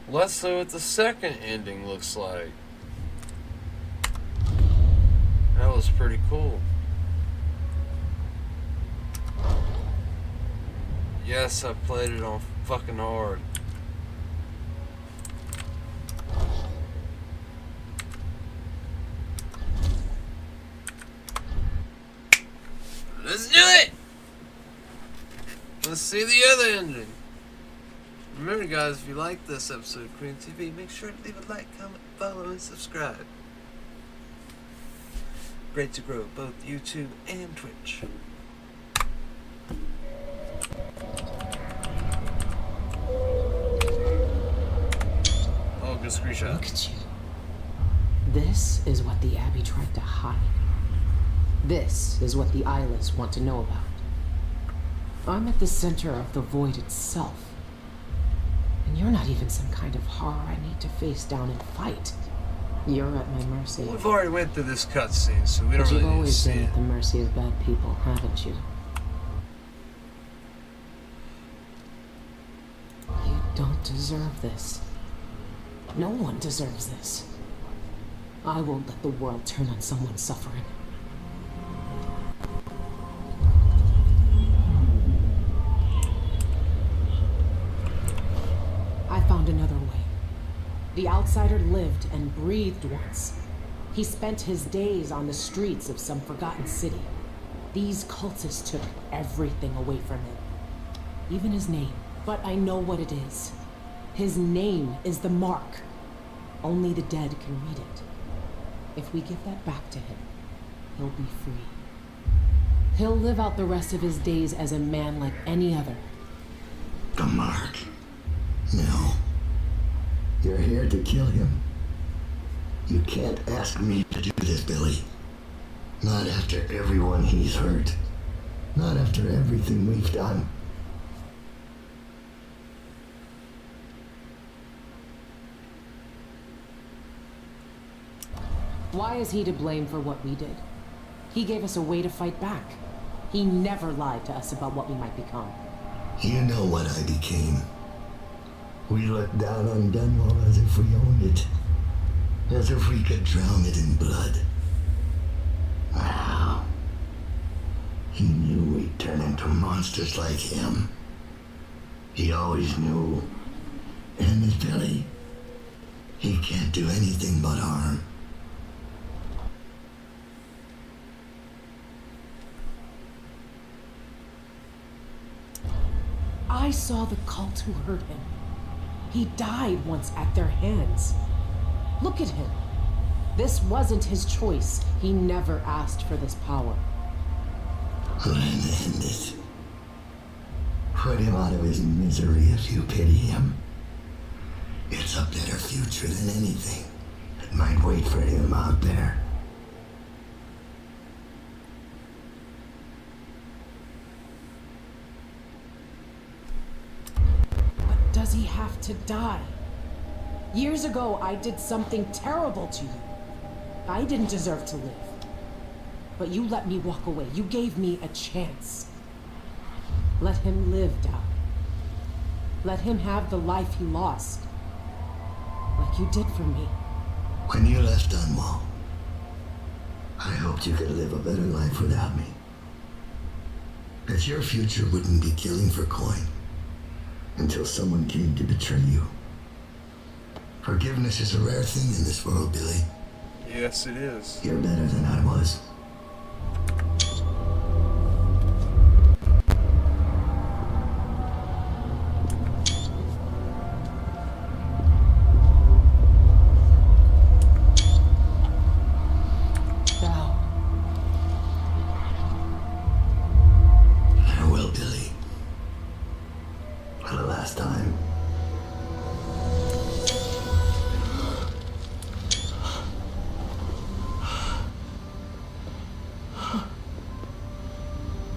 Let's see what the second ending looks like. That was pretty cool. Yes, I played it on fucking hard. Let's do it! Let's see the other ending. Remember guys, if you like this episode of Cream TV, make sure to leave a like, comment, follow, and subscribe. Great to grow both YouTube and Twitch. Oh, good screenshot. Look at you. This is what the Abbey tried to hide. This is what the eyeless want to know about. I'm at the center of the void itself. And you're not even some kind of horror I need to face down and fight. You're at my mercy. We've already went through this cutscene, so we don't But really you've need to always see been it. at the mercy of bad people, haven't you? You don't deserve this. No one deserves this. I won't let the world turn on someone suffering. I found another way. The outsider lived and breathed once. He spent his days on the streets of some forgotten city. These cultists took everything away from him, even his name. But I know what it is. His name is the mark. Only the dead can read it. If we give that back to him, he'll be free. He'll live out the rest of his days as a man like any other. The mark? No. You're here to kill him. You can't ask me to do this, Billy. Not after everyone he's hurt. Not after everything we've done. Why is he to blame for what we did? He gave us a way to fight back. He never lied to us about what we might become. You know what I became. We looked down on Dunwall as if we owned it. As if we could drown it in blood. Wow. He knew we'd turn into monsters like him. He always knew. And his Billy, he can't do anything but harm. I saw the cult who hurt him. He died once at their hands. Look at him. This wasn't his choice. He never asked for this power. Then end it. Put him out of his misery if you pity him. It's a better future than anything that might wait for him out there. But does he have to die? Years ago, I did something terrible to you. I didn't deserve to live. But you let me walk away. You gave me a chance. Let him live, Dad. Let him have the life he lost. Like you did for me. When you left Dunwall, I hoped you could live a better life without me. That your future wouldn't be killing for coin until someone came to betray you. Forgiveness is a rare thing in this world, Billy. Yes, it is. You're better than I was. Farewell, Billy. For the last time.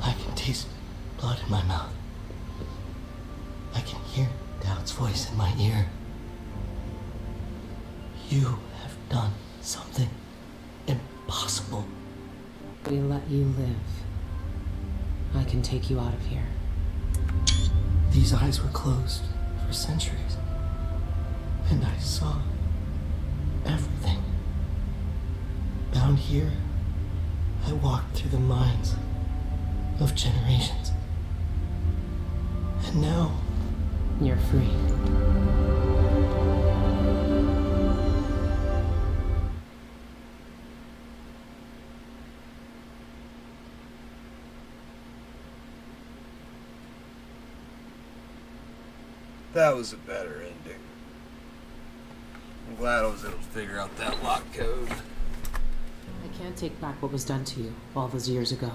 I can taste blood in my mouth. I can hear Dad's voice in my ear. You have done something impossible. We let you live. I can take you out of here. These eyes were closed for centuries, and I saw everything. Down here, I walked through the minds of generations. And now, You're free. That was a better ending. I'm glad I was able to figure out that lock code. I can't take back what was done to you all those years ago.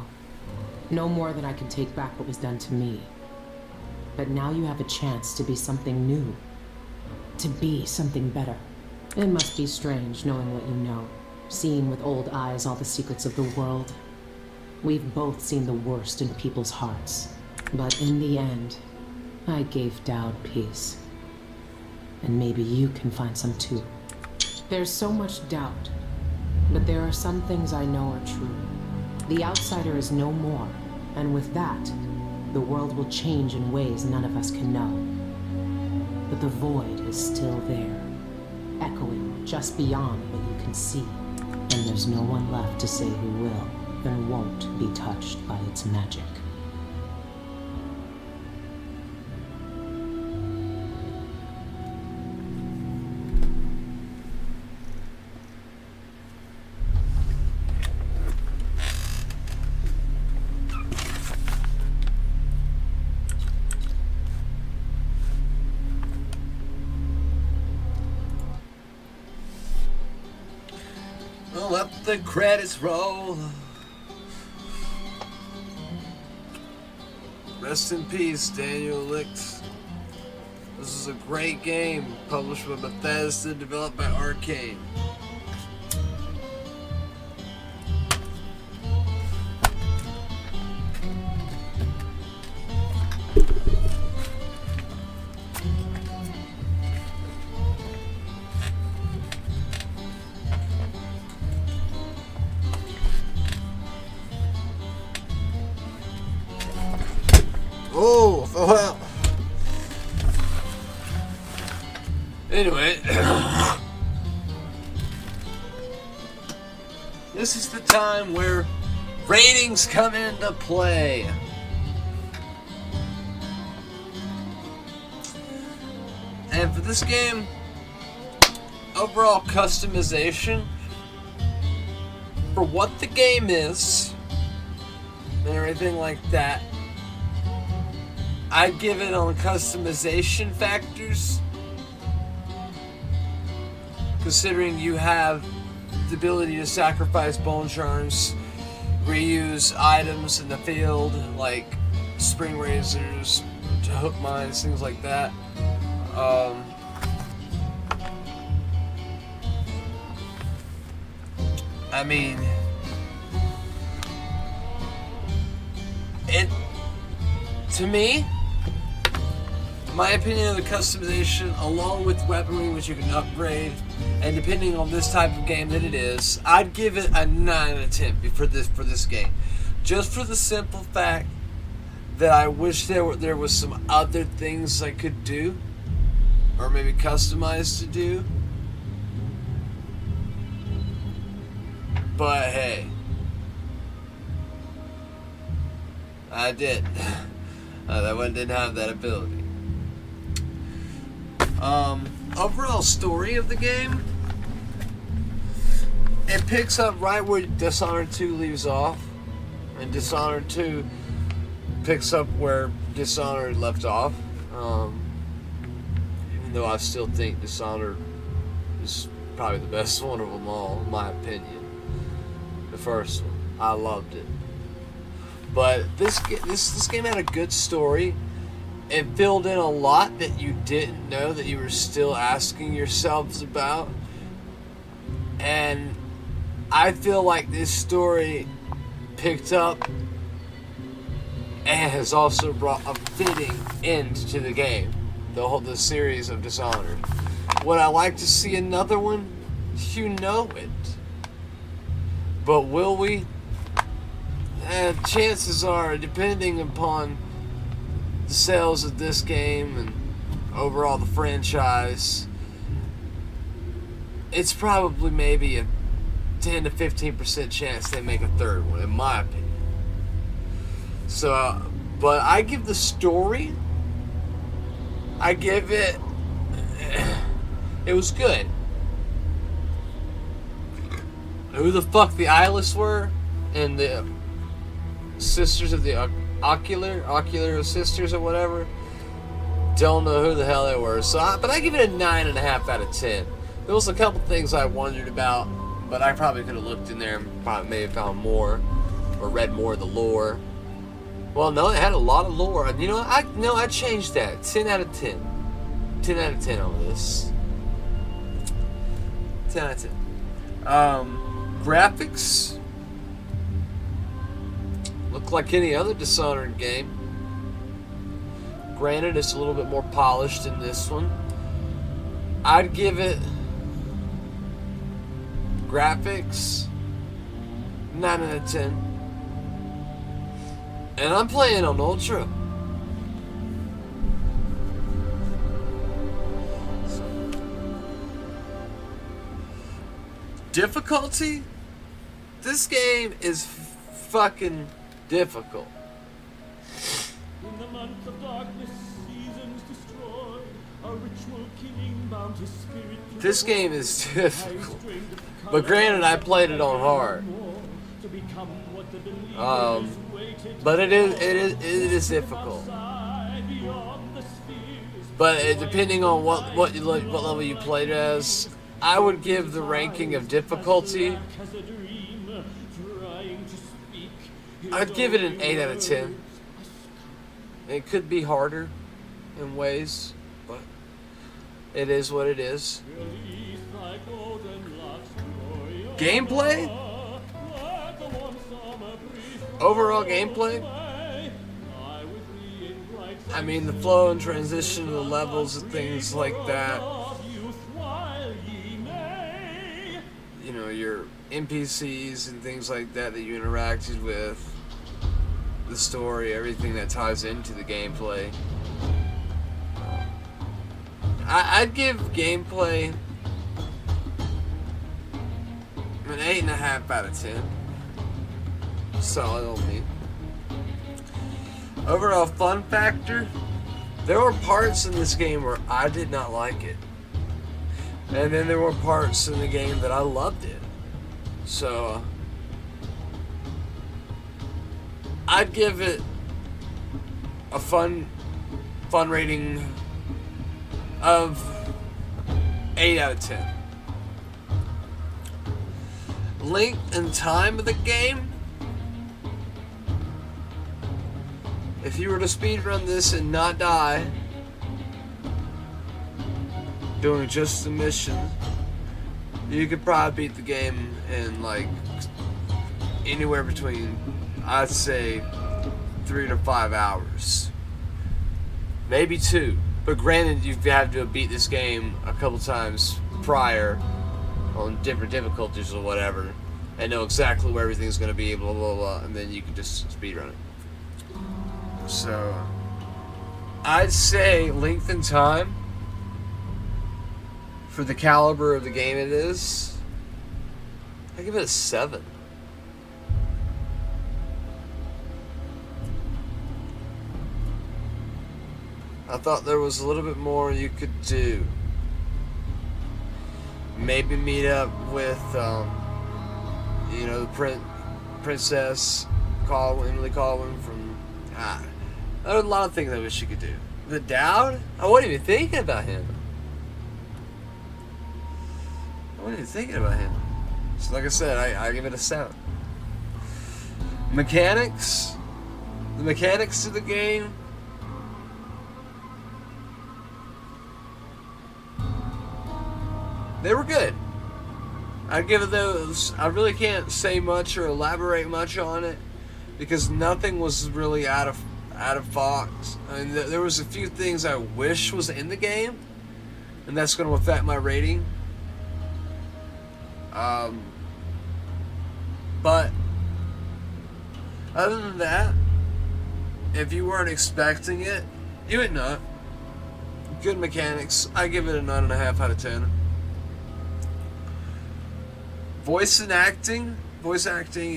No more than I can take back what was done to me. But now you have a chance to be something new. To be something better. It must be strange knowing what you know. Seeing with old eyes all the secrets of the world. We've both seen the worst in people's hearts. But in the end, I gave Dowd peace. And maybe you can find some too. There's so much doubt. But there are some things I know are true. The outsider is no more. And with that, the world will change in ways none of us can know. But the void is still there, echoing just beyond what you can see. And there's no one left to say who will and won't be touched by its magic. Let the credits roll. Rest in peace, Daniel Licht. This is a great game, published by Bethesda, developed by Arcane. Oh, well. Anyway, this is the time where ratings come into play. And for this game, overall customization, for what the game is, and everything like that, I'd give it on customization factors considering you have the ability to sacrifice bone charms, reuse items in the field like spring razors, hook mines, things like that. I mean, it, to me, my opinion of the customization, along with weaponry, which you can upgrade, and depending on this type of game that it is, I'd give it a 9 out of 10 for this game, just for the simple fact that I wish there was some other things I could do, or maybe customize to do. But hey, I did. That one didn't have that ability. Overall story of the game, it picks up right where Dishonored 2 leaves off, and Dishonored 2 picks up where Dishonored left off. Even though I still think Dishonored is probably the best one of them all, in my opinion. The first one, I loved it. But this game had a good story. It filled in a lot that you didn't know that you were still asking yourselves about. And I feel like this story picked up and has also brought a fitting end to the game. The series of Dishonored. Would I like to see another one? You know it. But will we? Chances are, depending upon the sales of this game and overall the franchise, it's probably maybe a 10 to 15% chance they make a third one, in my opinion. So, but I give the story, I give it, it was good. Who the fuck the Eyeless were, and the sisters of the Ocular Sisters or whatever, don't know who the hell they were. So, but I give it a 9.5 out of 10. There was a couple things I wondered about, but I probably could have looked in there and probably may have found more, or read more of the lore. Well, no, it had a lot of lore. And you know, I changed that. 10 out of 10. 10 out of 10 on this. 10 out of 10. Graphics look like any other Dishonored game. Granted, it's a little bit more polished in this one. I'd give it graphics 9 out of 10. And I'm playing on Ultra. Difficulty? This game is fucking difficult. In the month of darkness, seasons destroyed, a ritual killing bound his spirit to This game is difficult. But granted, I played it on hard. But it is difficult. But depending on what level you played as, I would give the ranking of difficulty, I'd give it an 8 out of 10. It could be harder in ways, but it is what it is. Gameplay? Overall gameplay? I mean, the flow and transition of the levels and things like that. You know, your NPCs and things like that that you interacted with. The story, everything that ties into the gameplay. I'd give gameplay an 8.5 out of 10. Solid on me. Overall fun factor, there were parts in this game where I did not like it. And then there were parts in the game that I loved it. So I'd give it a fun rating of 8 out of 10. length and time of the game, if you were to speedrun this and not die doing just the mission, you could probably beat the game in like anywhere between, I'd say, 3 to 5 hours. Maybe 2. But granted, you've had to beat this game a couple times prior on different difficulties or whatever and know exactly where everything's going to be, blah, blah, blah, and then you can just speedrun it. So, I'd say length and time for the caliber of the game it is, I give it a 7. I thought there was a little bit more you could do. Maybe meet up with, you know, the Princess Emily Colwyn from. There are a lot of things I wish you could do. The Dowd? I wasn't even thinking about him. So, like I said, I give it a 7. Mechanics. The mechanics of the game. They were good. I give it those. I really can't say much or elaborate much on it because nothing was really out of box. I mean, there was a few things I wish was in the game, and that's going to affect my rating. But other than that, if you weren't expecting it, you would not. Good mechanics. I give it a 9.5 out of 10. Voice acting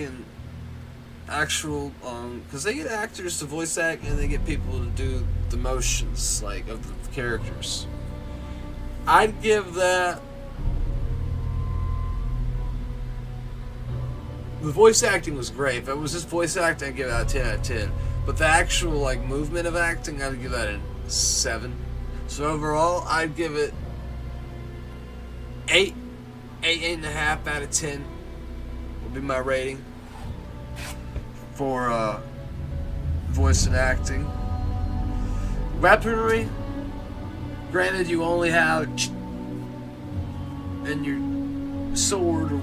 and actual, because they get actors to voice act and they get people to do the motions, like, of the characters. I'd give that. The voice acting was great. If it was just voice acting, I'd give it a 10 out of 10. But the actual, like, movement of acting, I'd give that a 7. So overall, I'd give it 8.5 out of 10 would be my rating for voice and acting. Weaponry, granted you only have and your sword,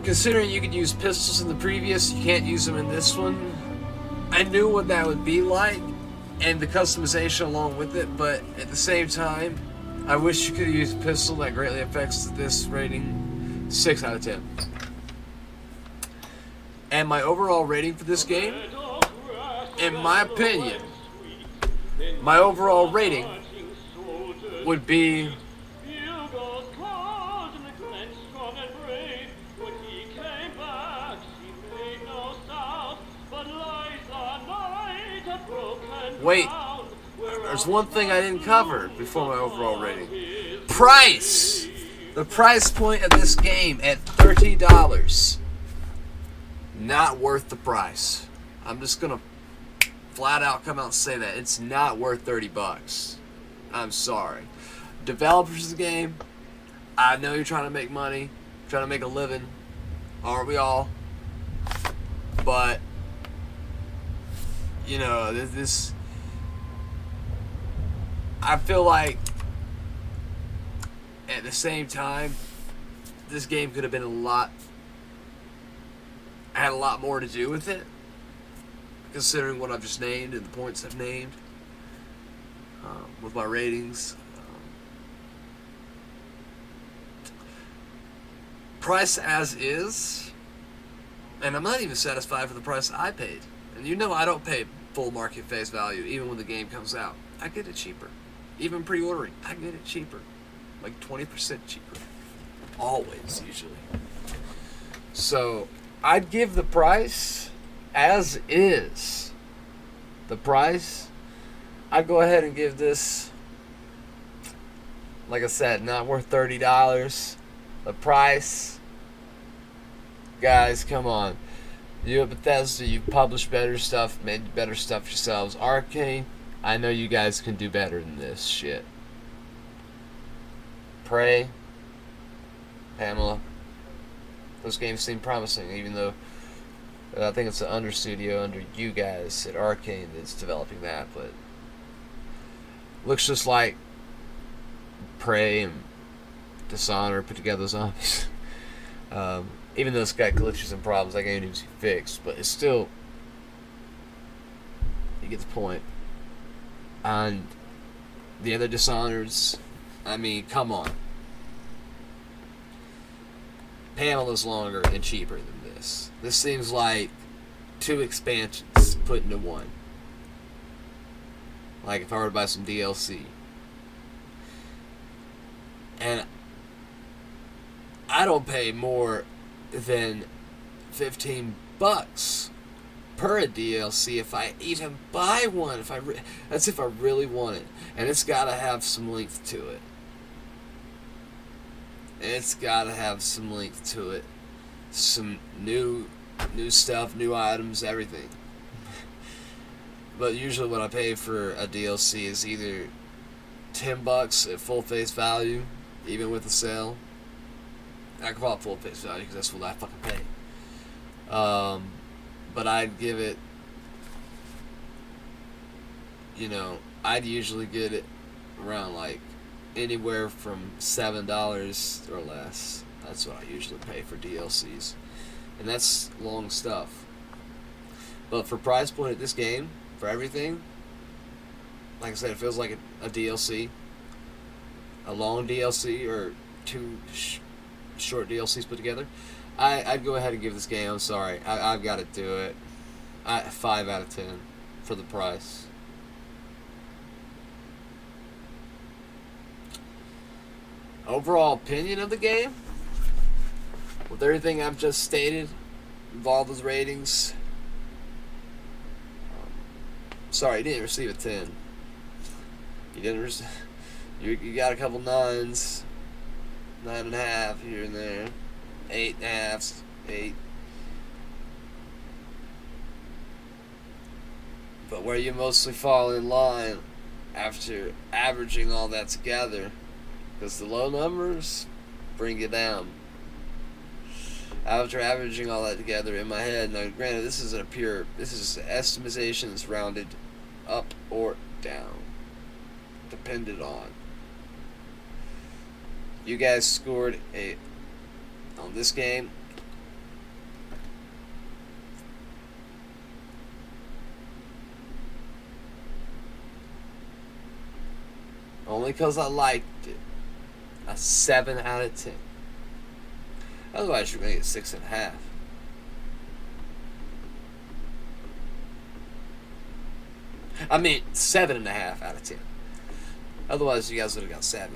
considering you could use pistols in the previous, you can't use them in this one. I knew what that would be like and the customization along with it, but at the same time, I wish you could have used a pistol. That greatly affects this rating. 6 out of 10. And my overall rating for this game, in my opinion, my overall rating would be wait. There's one thing I didn't cover before my overall rating. Price! The price point of this game at $30. Not worth the price. I'm just gonna flat out come out and say that. It's not worth 30 bucks. I'm sorry. Developers of the game, I know you're trying to make money, trying to make a living. Aren't we all? But, you know, this I feel like at the same time, this game could have been had a lot more to do with it, considering what I've just named and the points I've named with my ratings. Price as is, and I'm not even satisfied for the price I paid. And you know I don't pay full market face value even when the game comes out. I get it cheaper. Even pre-ordering, I get it cheaper. Like 20% cheaper. Always, usually. So, I'd give the price as is. The price, I'd go ahead and give this, like I said, not worth $30. The price, guys, come on. You at Bethesda, you've published better stuff, made better stuff yourselves. Arcane, I know you guys can do better than this shit. Prey, Pamela. Those games seem promising, even though I think it's an under studio under you guys at Arcane that's developing that, but looks just like Prey and Dishonored put together zombies. Even though it's got glitches and problems, that game needs to be fixed, but it's still, you get the point. And the other Dishonoreds, I mean, come on. Pamela's longer and cheaper than this. This seems like 2 expansions put into one. Like if I were to buy some DLC. And I don't pay more than $15 per a DLC if I even buy one. That's if I really want it. And it's got to have some length to it. It's got to have some length to it. Some new stuff, new items, everything. But usually what I pay for a DLC is either $10 at full face value, even with the sale. I can call it full face value because that's what I fucking pay. But I'd give it, you know, I'd usually get it around like anywhere from $7 or less. That's what I usually pay for DLCs. And that's long stuff. But for price point at this game, for everything, like I said, it feels like a DLC. A long DLC or 2 short DLCs put together. I'd go ahead and give this game, I'm sorry, I've got to do it. 5 out of 10 for the price. Overall opinion of the game, with everything I've just stated, with all those ratings, sorry, you didn't receive a 10. You didn't you got a couple 9s, 9.5 here and there, 8.5, 8. But where you mostly fall in line after averaging all that together, because the low numbers bring you down. After averaging all that together in my head, now granted this is estimations rounded up or down, depended on. You guys scored on this game, only because I liked it, a 7 out of 10. Otherwise you're going to get 6.5. I mean 7.5 out of 10. Otherwise you guys would have got 7.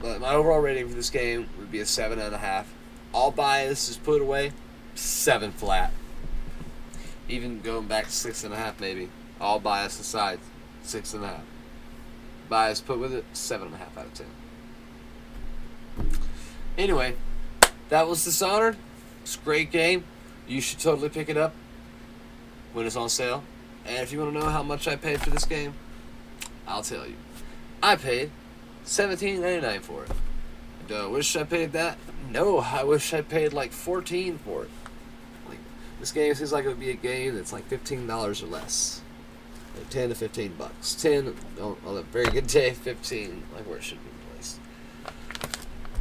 But my overall rating for this game would be a 7.5. All bias is put away, 7 flat. Even going back to 6.5 maybe. All bias aside, 6.5. Bias put with it, 7.5 out of 10. Anyway, that was Dishonored. It's a great game. You should totally pick it up when it's on sale. And if you want to know how much I paid for this game, I'll tell you. I paid $17.99 for it. Do I wish I paid that? No, I wish I paid like $14 for it. Like, this game seems like it would be a game that's like $15 or less. Like 10 to $15. 10 on a very good day, 15 like where it should be placed.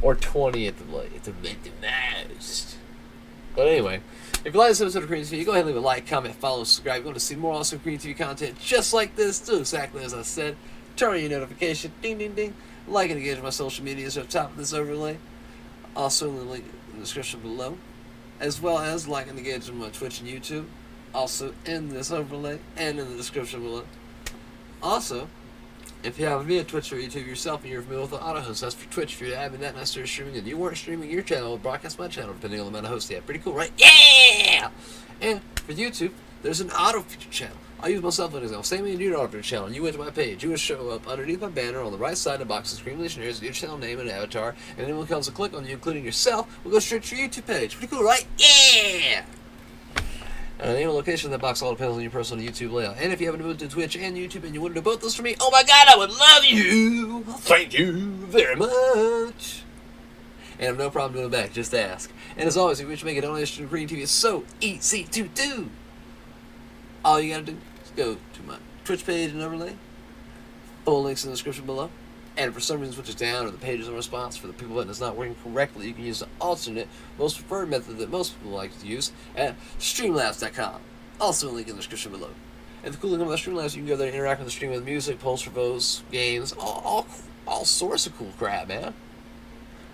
Or 20 at the most. But anyway, if you like this episode of CreamTV, go ahead and leave a like, comment, follow, subscribe. If you want to see more awesome CreamTV content just like this, do exactly as I said. Turn on your notification, ding ding ding. Like and engage my social medias at the top of this overlay. Also in the link in the description below. As well as like and engage on my Twitch and YouTube. Also in this overlay and in the description below. Also, if you have me at Twitch or YouTube yourself and you're familiar with the auto host, that's for Twitch. If you're having that and I started streaming and you weren't streaming your channel, I'll broadcast my channel depending on the amount of hosts you have. Pretty cool, right? Yeah! And for YouTube, there's an auto feature channel. I'll use my cell phone example. Same way you do an auto feature channel. You went to my page. You would show up underneath my banner on the right side of the box of Scream Legionnaires, your channel name and avatar, and anyone who comes to click on you, including yourself, will go straight to your YouTube page. Pretty cool, right? Yeah! And the name and location of that box all depends on your personal YouTube layout. And if you happen to move to Twitch and YouTube and you want to do both those for me, oh my god, I would love you! Thank you very much! And I have no problem doing it back, just ask. And as always, if you wish to make a donation to CreamTV, it's so easy to do! All you gotta do is go to my Twitch page and overlay. Full links in the description below. And if for some reason Twitch is down or the page is in response for the people button is not working correctly, you can use the alternate, most preferred method that most people like to use at streamlabs.com. Also a link in the description below. And the cool thing about Streamlabs, you can go there and interact with the stream with music, polls for votes, games, all sorts of cool crap, man.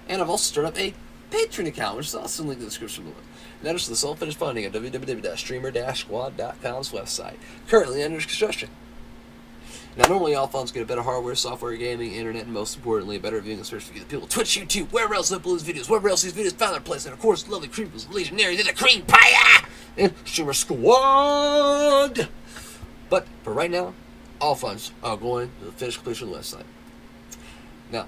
And I've also started up a Patreon account, which is also a link in the description below. And that is the sole finished funding at www.streamer-squad.com's website. Currently under construction. Now, normally all funds get a better hardware, software, gaming, internet, and most importantly, a better viewing experience for the people. Twitch, YouTube, wherever else they upload these videos, wherever else these videos found their place, and of course, lovely creepers, legionaries, and the Cream Pie, and Streamer Squad. But for right now, all funds are going to the finished completion of the website. Now,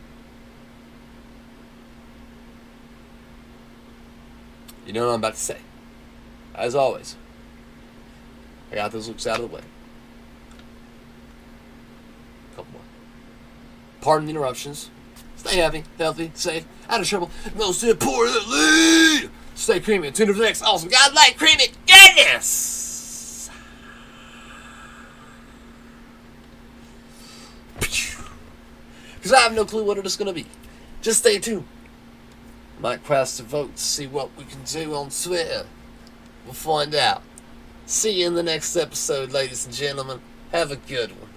you know what I'm about to say. As always, I got those looks out of the way. Couple more. Pardon the interruptions. Stay happy, healthy, safe, out of trouble. Most importantly, stay creamy and tune in for the next awesome godlike creamy goodness. Because I have no clue what it is going to be. Just stay tuned. Might cast a vote to see what we can do on Twitter. We'll find out. See you in the next episode, ladies and gentlemen. Have a good one.